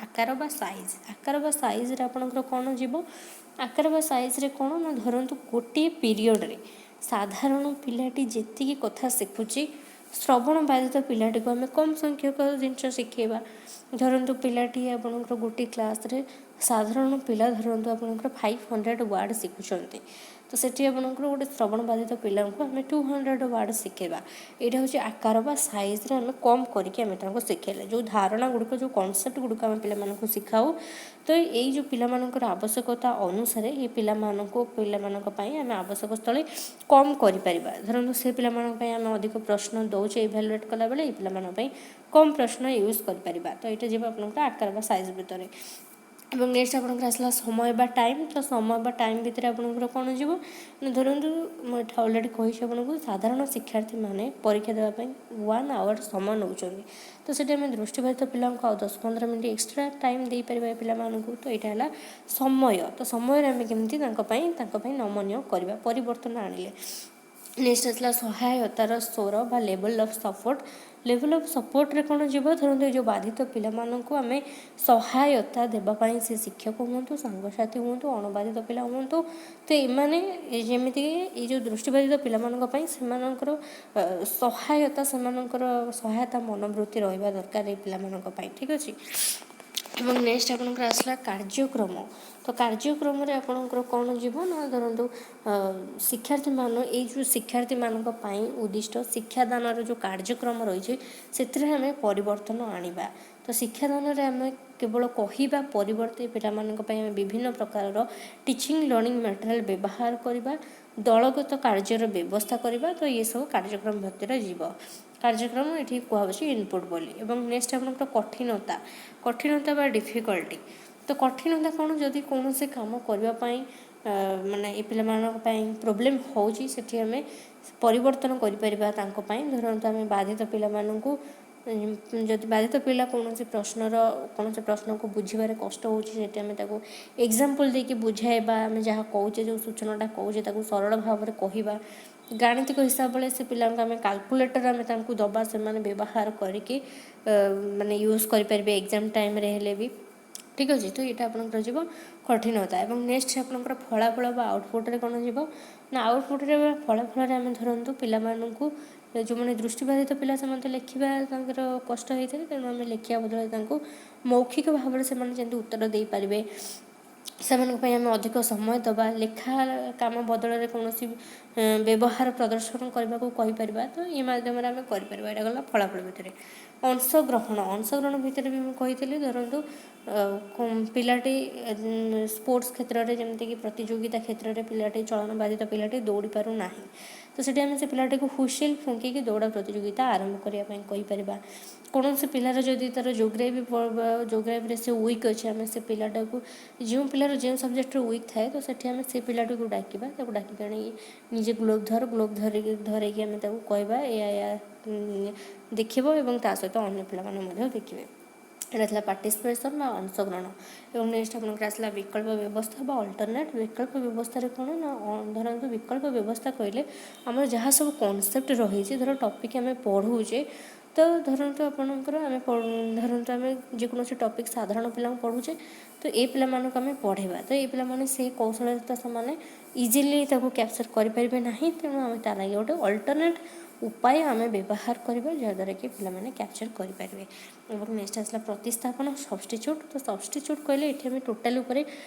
A: ଆକାର ବା ସାଇଜ୍। ଆକାର ବା ସାଇଜ୍ରେ ଆପଣଙ୍କର କ'ଣ ଯିବ? ଆକାର ବା ସାଇଜ୍ରେ କ'ଣ ନା, ଧରନ୍ତୁ ଗୋଟିଏ ପିରିୟଡ଼ରେ ସାଧାରଣ ପିଲାଟି ଯେତିକି କଥା ଶିଖୁଛି, ଶ୍ରବଣ ବାଧିତ ପିଲାଟିକୁ ଆମେ କମ୍ ସଂଖ୍ୟକ ଜିନିଷ ଶିଖେଇବା। ଧରନ୍ତୁ ପିଲାଟି ଆପଣଙ୍କର ଗୋଟିଏ କ୍ଲାସ୍ରେ ସାଧାରଣ ପିଲା ଧରନ୍ତୁ ଆପଣଙ୍କର 500 ୱାର୍ଡ଼ ଶିଖୁଛନ୍ତି, ତ ସେଠି ଆପଣଙ୍କର ଗୋଟେ ଶ୍ରବଣ ବାଧିତ ପିଲାଙ୍କୁ ଆମେ 200 ୱାର୍ଡ଼ ଶିଖେଇବା। ଏଇଟା ହେଉଛି ଆକାର ବା ସାଇଜ୍ରେ ଆମେ କମ୍ କରିକି ଆମେ ତାଙ୍କୁ ଶିଖେଇଲେ। ଯେଉଁ ଧାରଣା ଗୁଡ଼ିକ, ଯେଉଁ କନସେପ୍ଟ ଗୁଡ଼ିକ ଆମେ ପିଲାମାନଙ୍କୁ ଶିଖାଉ, ତ ଏଇ ଯେଉଁ ପିଲାମାନଙ୍କର ଆବଶ୍ୟକତା ଅନୁସାରେ ଏ ପିଲାମାନଙ୍କ ପାଇଁ ଆମେ ଆବଶ୍ୟକ ସ୍ଥଳେ କମ୍ କରିପାରିବା। ଧରନ୍ତୁ ସେ ପିଲାମାନଙ୍କ ପାଇଁ ଆମେ ଅଧିକ ପ୍ରଶ୍ନ ଦେଉଛେ ଇଭାଲୁଏଟ୍ କଲାବେଳେ, ଏ ପିଲାମାନଙ୍କ ପାଇଁ କମ୍ ପ୍ରଶ୍ନ ୟୁଜ୍ କରିପାରିବା। ତ ଏଇଟା ଯିବ ଆପଣଙ୍କର ଆକାର ବା ସାଇଜ୍ ଭିତରେ। ଏବଂ ନେକ୍ସଟ ଆପଣଙ୍କର ଆସିଲା ସମୟ ବା ଟାଇମ୍। ତ ସମୟ ବା ଟାଇମ୍ ଭିତରେ ଆପଣଙ୍କର କ'ଣ ଯିବ ନା, ଧରନ୍ତୁ ମୁଁ ଏଠି ଅଲରେଡ଼ି କହିଛି ଆପଣଙ୍କୁ, ସାଧାରଣ ଶିକ୍ଷାର୍ଥୀମାନେ ପରୀକ୍ଷା ଦେବା ପାଇଁ 1 ଆୱାର ସମୟ ନେଉଛନ୍ତି। ତ ସେଠି ଆମେ ଦୃଷ୍ଟିବାଧିତ ପିଲାଙ୍କୁ ଆଉ 10-15 ମିନିଟ୍ ଏକ୍ସଟ୍ରା ଟାଇମ୍ ଦେଇପାରିବା ଏ ପିଲାମାନଙ୍କୁ। ତ ଏଇଟା ହେଲା ସମୟ। ତ ସମୟରେ ଆମେ କେମିତି ତାଙ୍କ ପାଇଁ ନମନୀୟ କରିବା, ପରିବର୍ତ୍ତନ ଆଣିଲେ। ନେକ୍ସଟ ଆସିଲା ସହାୟତାର ସ୍ୱର ବା level of support. Level of ସପୋର୍ଟରେ କ'ଣ ଯିବ? ଧରନ୍ତୁ ଏ ଯେଉଁ ବାଧିତ ପିଲାମାନଙ୍କୁ ଆମେ ସହାୟତା ଦେବା ପାଇଁ, ସେ ଶିକ୍ଷକ ହୁଅନ୍ତୁ, ସାଙ୍ଗସାଥି ହୁଅନ୍ତୁ, ଅଣବାଧିତ ପିଲା ହୁଅନ୍ତୁ, ତ ଏମାନେ ଯେମିତିକି ଏଇ ଯେଉଁ ଦୃଷ୍ଟିବାଧିତ ପିଲାମାନଙ୍କ ପାଇଁ ସେମାନଙ୍କର ସହାୟତା ମନୋବୃତ୍ତି ରହିବା ଦରକାର ଏ ପିଲାମାନଙ୍କ ପାଇଁ। ଠିକ୍ ଅଛି। ଏବଂ ନେକ୍ସଟ ଆପଣଙ୍କର ଆସିଲା କାର୍ଯ୍ୟକ୍ରମ। ତ କାର୍ଯ୍ୟକ୍ରମରେ ଆପଣଙ୍କର କ'ଣ ଯିବ ନା, ଧରନ୍ତୁ ଏଇ ଯେଉଁ ଶିକ୍ଷାର୍ଥୀମାନଙ୍କ ପାଇଁ ଉଦ୍ଦିଷ୍ଟ ଶିକ୍ଷାଦାନର ଯେଉଁ କାର୍ଯ୍ୟକ୍ରମ ରହିଛି, ସେଥିରେ ଆମେ ପରିବର୍ତ୍ତନ ଆଣିବା। ତ ଶିକ୍ଷାଦାନରେ ଆମେ କେବଳ କହିବା ପରିବର୍ତ୍ତେ ପିଲାମାନଙ୍କ ପାଇଁ ଆମେ ବିଭିନ୍ନ ପ୍ରକାରର ଟିଚିଂ ଲର୍ଣ୍ଣିଂ ମ୍ୟାଟେରିଆଲ ବ୍ୟବହାର କରିବା, ଦଳଗତ କାର୍ଯ୍ୟର ବ୍ୟବସ୍ଥା କରିବା। ତ ଏସବୁ କାର୍ଯ୍ୟକ୍ରମ ଭିତରେ ଯିବ। କାର୍ଯ୍ୟକ୍ରମ ଏଠି କୁହାଯାଉଛି ଇନପୁଟ୍ ବୋଲି। ଏବଂ ନେକ୍ସଟ ଆପଣଙ୍କର କଠିନତା ବା ଡିଫିକଲ୍ଟି। ତ କଠିନତା କ'ଣ? ଯଦି କୌଣସି କାମ କରିବା ପାଇଁ ମାନେ ଏ ପିଲାମାନଙ୍କ ପାଇଁ ପ୍ରୋବ୍ଲେମ୍ ହେଉଛି, ସେଠି ଆମେ ପରିବର୍ତ୍ତନ କରିପାରିବା ତାଙ୍କ ପାଇଁ। ଧରନ୍ତୁ ଆମେ ବାଧିତ ପିଲାମାନଙ୍କୁ, ଯଦି ବାଧିତ ପିଲା କୌଣସି ପ୍ରଶ୍ନକୁ ବୁଝିବାରେ କଷ୍ଟ ହେଉଛି, ସେଠି ଆମେ ତାକୁ ଏକ୍ଜାମ୍ପଲ୍ ଦେଇକି ବୁଝାଇବା। ଆମେ ଯାହା କହୁଛେ, ଯେଉଁ ସୂଚନାଟା କହୁଛେ, ତାକୁ ସରଳ ଭାବରେ କହିବା। ଗାଣିତିକ ହିସାବରେ ସେ ପିଲାଙ୍କୁ ଆମେ କାଲକୁଲେଟର ଆମେ ତାଙ୍କୁ ଦେବା, ସେମାନେ ବ୍ୟବହାର କରିକି ମାନେ ୟୁଜ୍ କରିପାରିବେ ଏକ୍ଜାମ୍ ଟାଇମ୍ରେ ହେଲେ ବି। ଠିକ୍ ଅଛି। ତ ଏଇଟା ଆପଣଙ୍କର ଯିବ କଠିନତା। ଏବଂ ନେକ୍ସଟ ଆପଣଙ୍କର ଫଳାଫଳ ବା ଆଉଟପୁଟ୍ରେ କ'ଣ ଯିବ ନା, ଆଉଟପୁଟ୍ରେ ବା ଫଳାଫଳରେ ଆମେ ଧରନ୍ତୁ ପିଲାମାନଙ୍କୁ ଯେଉଁମାନେ ଦୃଷ୍ଟିବାଧିତ ପିଲା ସେମାନେ ତ ଲେଖିବା ତାଙ୍କର କଷ୍ଟ ହୋଇଥାଏ, ତେଣୁ ଆମେ ଲେଖିବା ବଦଳରେ ତାଙ୍କୁ ମୌଖିକ ଭାବରେ ସେମାନେ ଯେମିତି ଉତ୍ତର ଦେଇପାରିବେ ସେମାନଙ୍କ ପାଇଁ ଆମେ ଅଧିକ ସମୟ ଦେବା। ଲେଖା କାମ ବଦଳରେ କୌଣସି ବ୍ୟବହାର ପ୍ରଦର୍ଶନ କରିବାକୁ କହିପାରିବା, ତ ଏ ମାଧ୍ୟମରେ ଆମେ କରିପାରିବା। ଏଇଟା ଗଲା ଫଳାଫଳ ଭିତରେ। ଅଂଶଗ୍ରହଣ ଭିତରେ ବି ମୁଁ କହିଥିଲି, ଧରନ୍ତୁ ପିଲାଟି ସ୍ପୋର୍ଟସ୍ କ୍ଷେତ୍ରରେ ଯେମିତିକି ପ୍ରତିଯୋଗିତା କ୍ଷେତ୍ରରେ ପିଲାଟି ଚଳନ ବାଧିତ ପିଲାଟି ଦୌଡ଼ି ପାରୁନାହିଁ, ତ ସେଠି ଆମେ ସେ ପିଲାଟିକୁ ହୁଇସିଲ୍ ଫୁଙ୍କିକି ଦୌଡ଼ା ପ୍ରତିଯୋଗିତା ଆରମ୍ଭ କରିବା ପାଇଁ କହିପାରିବା। କୌଣସି ପିଲାର ଯଦି ତା'ର ଜୋଗ୍ରାଫିରେ ସେ ୱିକ୍ ଅଛି, ଆମେ ସେ ପିଲାଟାକୁ ଯେଉଁ ପିଲାର ଯେଉଁ ସବଜେକ୍ଟରେ ୱିକ୍ ଥାଏ, ତ ସେଠି ଆମେ ସେ ପିଲାଟିକୁ ଡାକିବା। ତାକୁ ଡାକିକି ଆଣିକି ନିଜେ ଗ୍ଲୋଭ୍ ଧରେଇକି ଆମେ ତାକୁ କହିବା ଏୟା ଦେଖିବ ଏବଂ ତା ସହିତ ଅନ୍ୟ ପିଲାମାନେ ମଧ୍ୟ ଦେଖିବେ। ଏଇଟା ଥିଲା ପାର୍ଟିସିପେସନ୍ ବା ଅଂଶଗ୍ରହଣ। ଏବଂ ନେକ୍ସଟ ଆପଣଙ୍କର ଆସିଲା ବିକଳ୍ପ ବ୍ୟବସ୍ଥା ବା ଅଲ୍ଟରନେଟ୍। ବିକଳ୍ପ ବ୍ୟବସ୍ଥାରେ କ'ଣ ନା, ଧରନ୍ତୁ ବିକଳ୍ପ ବ୍ୟବସ୍ଥା କହିଲେ ଆମର ଯାହା ସବୁ କନସେପ୍ଟ ରହିଛି, ଧର ଟପିକ୍ ଆମେ ପଢ଼ୁଛେ, ତ ଧରନ୍ତୁ ଆପଣଙ୍କର ଧରନ୍ତୁ ଆମେ ଯେକୌଣସି ଟପିକ୍ ସାଧାରଣ ପିଲାଙ୍କୁ ପଢ଼ୁଛେ, ତ ଏ ପିଲାମାନଙ୍କୁ ଆମେ ପଢ଼େଇବା, ତ ଏ ପିଲାମାନେ ସେଇ କୌଶଳରେ ସେମାନେ ଇଜିଲି ତାକୁ କ୍ୟାପଚର୍ କରିପାରିବେ ନାହିଁ। ତେଣୁ ଆମେ ତା ଲାଗି ଗୋଟେ ଅଲ୍ଟରନେଟ୍ ଉପାୟ ଆମେ ବ୍ୟବହାର କରିବା, ଯାହାଦ୍ୱାରା କି ପିଲାମାନେ କ୍ୟାପଚର୍ କରିପାରିବେ। ଏବଂ ନେକ୍ସଟ ଆସିଲା ପ୍ରତିସ୍ଥାପନ ସବଷ୍ଟିଚ୍ୟୁଟ୍। ତ ସବଷ୍ଟିଚ୍ୟୁଟ୍ କହିଲେ ଏଠି ଆମେ ଟୋଟାଲ୍ ଉପରେ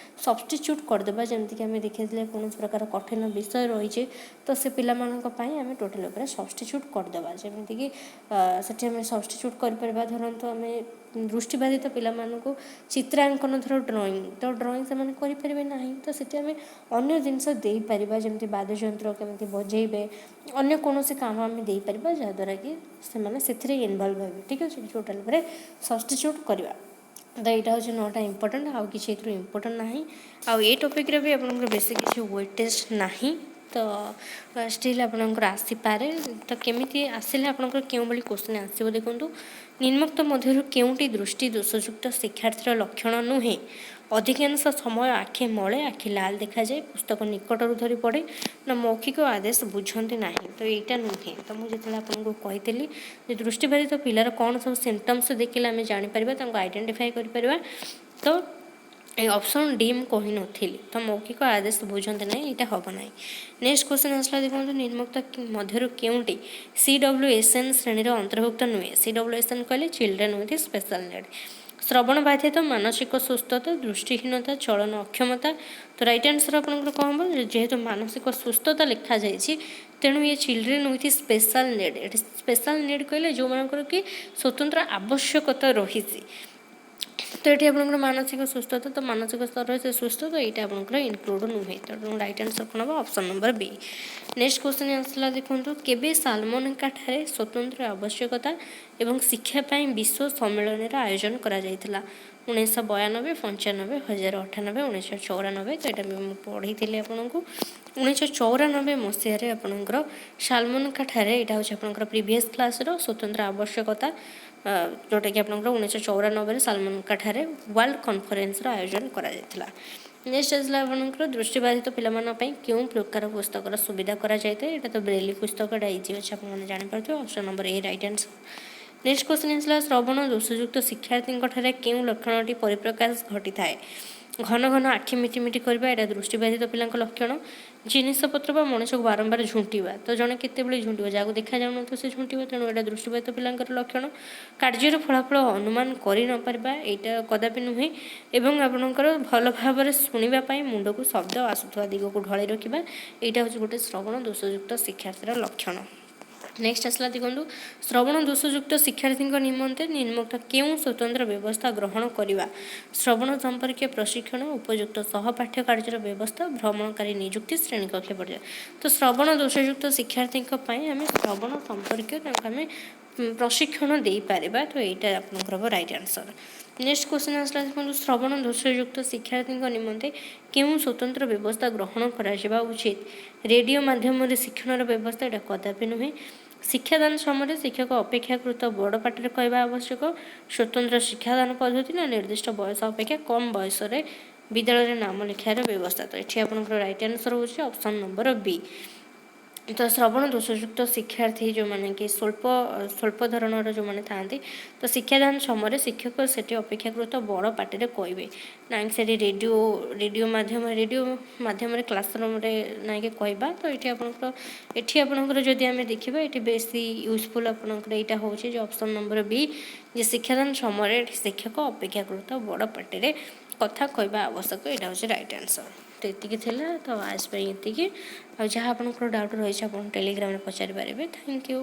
A: ସବଷ୍ଟିଚ୍ୟୁଟ୍ କରିଦେବା। ଯେମିତିକି ଆମେ ଦେଖିଥିଲେ କୌଣସି ପ୍ରକାର କଠିନ ବିଷୟ ରହିଛି, ତ ସେ ପିଲାମାନଙ୍କ ପାଇଁ ଆମେ ଟୋଟାଲ୍ ଉପରେ ସବଷ୍ଟିଚ୍ୟୁଟ୍ କରିଦେବା। ଯେମିତିକି ସେଠି ଆମେ ସବଷ୍ଟିଚ୍ୟୁଟ୍ କରିପାରିବା। ଧରନ୍ତୁ ଆମେ ଦୃଷ୍ଟିବାଧିତ ପିଲାମାନଙ୍କୁ ଚିତ୍ରାଙ୍କନ, ଧର ଡ୍ରଇଂ ସେମାନେ କରିପାରିବେ ନାହିଁ, ତ ସେଠି ଆମେ ଅନ୍ୟ ଜିନିଷ ଦେଇପାରିବା, ଯେମିତି ବାଦ୍ୟଯନ୍ତ୍ର କେମିତି ବଜେଇବେ, ଅନ୍ୟ କୌଣସି କାମ ଆମେ ଦେଇପାରିବା, ଯାହାଦ୍ୱାରା କି ସେମାନେ ସେଥିରେ ଇନଭଲ୍ଭ ହେବେ। ଠିକ୍ ଅଛି, ଟୋଟାଲ୍ ଉପରେ ସବଷ୍ଟିଚ୍ୟୁଟ୍ କରିବା। ତ ଏଇଟା ହେଉଛି 9ଟା ଇମ୍ପୋର୍ଟାଣ୍ଟ, ଆଉ କିଛି ଏଥିରୁ ଇମ୍ପୋର୍ଟାଣ୍ଟ ନାହିଁ। ଆଉ ଏ ଟପିକ୍ରେ ବି ଆପଣଙ୍କର ବେଶୀ କିଛି ୱେଟେଜ୍ ନାହିଁ, ତ ଷ୍ଟିଲ୍ ଆପଣଙ୍କର ଆସିପାରେ। ତ କେମିତି ଆସିଲେ ଆପଣଙ୍କର କେଉଁଭଳି କୋଶ୍ଚିନ୍ ଆସିବ ଦେଖନ୍ତୁ। ନିମ୍ନୋକ୍ତ ମଧ୍ୟରୁ କେଉଁଟି ଦୃଷ୍ଟି ଦୋଷଯୁକ୍ତ ଶିକ୍ଷାର୍ଥୀର ଲକ୍ଷଣ ନୁହେଁ? ଅଧିକାଂଶ ସମୟ ଆଖି ମଳେ, ଆଖି ଲାଲ ଦେଖାଯାଏ, ପୁସ୍ତକ ନିକଟରୁ ଧରି ପଡ଼େ, ନା ମୌଖିକ ଆଦେଶ ବୁଝନ୍ତି ନାହିଁ। ତ ଏଇଟା ନୁହେଁ। ତ ମୁଁ ଯେତେବେଳେ ଆପଣଙ୍କୁ କହିଥିଲି ଯେ ଦୃଷ୍ଟିବାଧିତ ପିଲାର କ'ଣ ସବୁ ସିମ୍ପଟମ୍ସ ଦେଖିଲେ ଆମେ ଜାଣିପାରିବା, ତାଙ୍କୁ ଆଇଡେଣ୍ଟିଫାଏ କରିପାରିବା, ତ এই অপশন ডি ମୁଁ କହିନଥିଲି। ତ ମୌଖିକ ଆଦେଶ ବୁଝନ୍ତି ନାହିଁ, ଏଇଟା ହେବ ନାହିଁ। ନେକ୍ସଟ କ୍ୱେଶ୍ଚନ୍ ଆସିଲା ଦେଖନ୍ତୁ, ନିମ୍ନୋକ୍ତ ମଧ୍ୟରୁ କେଉଁଟି CWSN ଶ୍ରେଣୀର ଅନ୍ତର୍ଭୁକ୍ତ ନୁହେଁ? CWSN କହିଲେ ଚିଲଡ୍ରେନ୍ ୱିଥ୍ ସ୍ପେଶାଲ ନିଡ୍। ଶ୍ରବଣ ବାଧିତ, ମାନସିକ ସୁସ୍ଥତା, ଦୃଷ୍ଟିହୀନତା, ଚଳନ ଅକ୍ଷମତା। ତ ରାଇଟ୍ ଆନ୍ସର ଆପଣଙ୍କର କ'ଣ ହେବ? ଯେହେତୁ ମାନସିକ ସୁସ୍ଥତା ଲେଖାଯାଇଛି, ତେଣୁ ଇଏ ଚିଲଡ୍ରେନ୍ ୱିଥ୍ ସ୍ପେଶାଲ ନିଡ୍। ଏଠି ସ୍ପେଶାଲ ନିଡ୍ କହିଲେ ଯେଉଁମାନଙ୍କର କି ସ୍ୱତନ୍ତ୍ର ଆବଶ୍ୟକତା ରହିଛି, ତ ଏଠି ଆପଣଙ୍କର ମାନସିକ ସୁସ୍ଥତା, ତ ମାନସିକ ସ୍ତରରେ ସେ ସୁସ୍ଥ, ତ ଏଇଟା ଆପଣଙ୍କର ଇନକ୍ଲୁଡ଼ ନୁହେଁ। ତେଣୁ ରାଇଟ୍ ଆନ୍ସର କ'ଣ ହେବ? ଅପସନ୍ ନମ୍ବର ବି। ନେକ୍ସଟ କ୍ୱେଶ୍ଚନ୍ ଆସିଲା ଦେଖନ୍ତୁ, କେବେ ସାଲମନକାଠାରେ ସ୍ୱତନ୍ତ୍ର ଆବଶ୍ୟକତା ଏବଂ ଶିକ୍ଷା ପାଇଁ ବିଶ୍ୱ ସମ୍ମିଳନୀର ଆୟୋଜନ କରାଯାଇଥିଲା? 1992, 95, 1098, 1994। ତ ଏଇଟା ବି ମୁଁ ପଢ଼େଇଥିଲି ଆପଣଙ୍କୁ। 1994 ମସିହାରେ ଆପଣଙ୍କର ସାଲମନକାଠାରେ, ଏଇଟା ହେଉଛି ଆପଣଙ୍କର ପ୍ରିଭିୟସ୍ କ୍ଲାସ୍ର ସ୍ୱତନ୍ତ୍ର ଆବଶ୍ୟକତା, ଯେଉଁଟାକି ଆପଣଙ୍କର 1994ରେ ସାଲମନକାଠାରେ ୱାର୍ଲଡ କନଫରେନ୍ସର ଆୟୋଜନ କରାଯାଇଥିଲା। ନେକ୍ସଟ ଆସିଲା ଆପଣଙ୍କର ଦୃଷ୍ଟିବାଧିତ ପିଲାମାନଙ୍କ ପାଇଁ କେଉଁ ପ୍ରକାର ପୁସ୍ତକର ସୁବିଧା କରାଯାଇଥାଏ? ଏଇଟା ତ ବ୍ରେଲି ପୁସ୍ତକ, ଏଇଟା ଇଜି ଅଛି, ଆପଣମାନେ ଜାଣିପାରୁଥିବେ। Option number A right answer. Next question ଆସିଲା, ଶ୍ରବଣ ଦୋଷଯୁକ୍ତ ଶିକ୍ଷାର୍ଥୀଙ୍କଠାରେ କେଉଁ ଲକ୍ଷଣଟି ପରିପ୍ରକାଶ ଘଟିଥାଏ? ଘନ ଘନ ଆଖି ମିଟିମିଟି କରିବା, ଏଇଟା ଦୃଷ୍ଟିବାଧିତ ପିଲାଙ୍କ ଲକ୍ଷଣ। ଜିନିଷପତ୍ର ବା ମଣିଷକୁ ବାରମ୍ବାର ଝୁଣ୍ଟିବା, ତ ଜଣେ କେତେବେଳେ ଝୁଣ୍ଟିବ, ଯାହାକୁ ଦେଖାଯାଉନଥିବ ସେ ଝୁଣ୍ଟିବ, ତେଣୁ ଏଇଟା ଦୃଷ୍ଟିବାଧିତ ପିଲାଙ୍କର ଲକ୍ଷଣ। କାର୍ଯ୍ୟର ଫଳାଫଳ ଅନୁମାନ କରି ନପାରିବା, ଏଇଟା କଦାପି ନୁହେଁ। ଏବଂ ଆପଣଙ୍କର ଭଲ ଭାବରେ ଶୁଣିବା ପାଇଁ ମୁଣ୍ଡକୁ ଶବ୍ଦ ଆସୁଥିବା ଦିଗକୁ ଢଳେଇ ରଖିବା, ଏଇଟା ହେଉଛି ଗୋଟେ ଶ୍ରବଣ ଦୋଷଯୁକ୍ତ ଶିକ୍ଷାର୍ଥୀର ଲକ୍ଷଣ। ନେକ୍ସଟ ଆସିଲା ଦେଖନ୍ତୁ, ଶ୍ରବଣ ଦୋଷଯୁକ୍ତ ଶିକ୍ଷାର୍ଥୀଙ୍କ ନିମନ୍ତେ ନିମ୍ନୋକ୍ତ କେଉଁ ସ୍ୱତନ୍ତ୍ର ବ୍ୟବସ୍ଥା ଗ୍ରହଣ କରିବା? ଶ୍ରବଣ ସମ୍ପର୍କୀୟ ପ୍ରଶିକ୍ଷଣ, ଉପଯୁକ୍ତ ସହପାଠ୍ୟ କାର୍ଯ୍ୟର ବ୍ୟବସ୍ଥା, ଭ୍ରମଣକାରୀ ନିଯୁକ୍ତି, ଶ୍ରେଣୀକକ୍ଷ ପର୍ଯ୍ୟାୟ। ତ ଶ୍ରବଣ ଦୋଷଯୁକ୍ତ ଶିକ୍ଷାର୍ଥୀଙ୍କ ପାଇଁ ଆମେ ଶ୍ରବଣ ସମ୍ପର୍କୀୟ ତାଙ୍କୁ ଆମେ ପ୍ରଶିକ୍ଷଣ ଦେଇପାରିବା, ତ ଏଇଟା ଆପଣଙ୍କର ହେବ ରାଇଟ୍ ଆନ୍ସର। ନେକ୍ସଟ କ୍ୱେଶ୍ଚନ୍ ଆସିଲା ଦେଖନ୍ତୁ, ଶ୍ରବଣ ଦୋଷଯୁକ୍ତ ଶିକ୍ଷାର୍ଥୀଙ୍କ ନିମନ୍ତେ କେଉଁ ସ୍ୱତନ୍ତ୍ର ବ୍ୟବସ୍ଥା ଗ୍ରହଣ କରାଯିବା ଉଚିତ? ରେଡ଼ିଓ ମାଧ୍ୟମରେ ଶିକ୍ଷଣର ବ୍ୟବସ୍ଥା, ଏଇଟା କଦାପି ନୁହେଁ। ଶିକ୍ଷାଦାନ ସମୟରେ ଶିକ୍ଷକ ଅପେକ୍ଷାକୃତ ବଡ଼ ପାଟିରେ କହିବା ଆବଶ୍ୟକ। ସ୍ୱତନ୍ତ୍ର ଶିକ୍ଷାଦାନ ପଦ୍ଧତି, ନା ନିର୍ଦ୍ଦିଷ୍ଟ ବୟସ ଅପେକ୍ଷା କମ୍ ବୟସରେ ବିଦ୍ୟାଳୟରେ ନାମ ଲେଖାଇବାର ବ୍ୟବସ୍ଥା। ତ ଏଠି ଆପଣଙ୍କର ରାଇଟ୍ ଆନ୍ସର ହେଉଛି ଅପସନ୍ ନମ୍ବର ବି। ତ ଶ୍ରବଣ ଦୋଷଯୁକ୍ତ ଶିକ୍ଷାର୍ଥୀ ଯେଉଁମାନେ କି ସ୍ୱଳ୍ପ ଧରଣର ଯେଉଁମାନେ ଥାଆନ୍ତି ତ ଶିକ୍ଷାଦାନ ସମୟରେ ଶିକ୍ଷକ ସେଠି ଅପେକ୍ଷାକୃତ ବଡ଼ ପାଟିରେ କହିବେ, ନାଇଁ ସେଠି ରେଡ଼ିଓ ମାଧ୍ୟମରେ କ୍ଲାସରୁମ୍ରେ ନାଇଁକି କହିବା। ତ ଏଠି ଆପଣଙ୍କର ଯଦି ଆମେ ଦେଖିବା ଏଠି ବେଶୀ ୟୁଜଫୁଲ୍ ଆପଣଙ୍କର ଏଇଟା ହେଉଛି ଯେ ଅପସନ୍ ନମ୍ବର ବି, ଯେ ଶିକ୍ଷାଦାନ ସମୟରେ ଏଠି ଶିକ୍ଷକ ଅପେକ୍ଷାକୃତ ବଡ଼ ପାଟିରେ କଥା କହିବା ଆବଶ୍ୟକ। ଏଇଟା ହେଉଛି ରାଇଟ୍ ଆନ୍ସର୍। ତ ଏତିକି ଥିଲା, ତ ଆଜ ପାଇଁ ଏତିକି। ଆଉ ଯାହା ଆପଣଙ୍କର ଡାଉଟ୍ ରହିଛି ଆପଣ ଟେଲିଗ୍ରାମରେ ପଚାରିପାରିବେ। Thank you.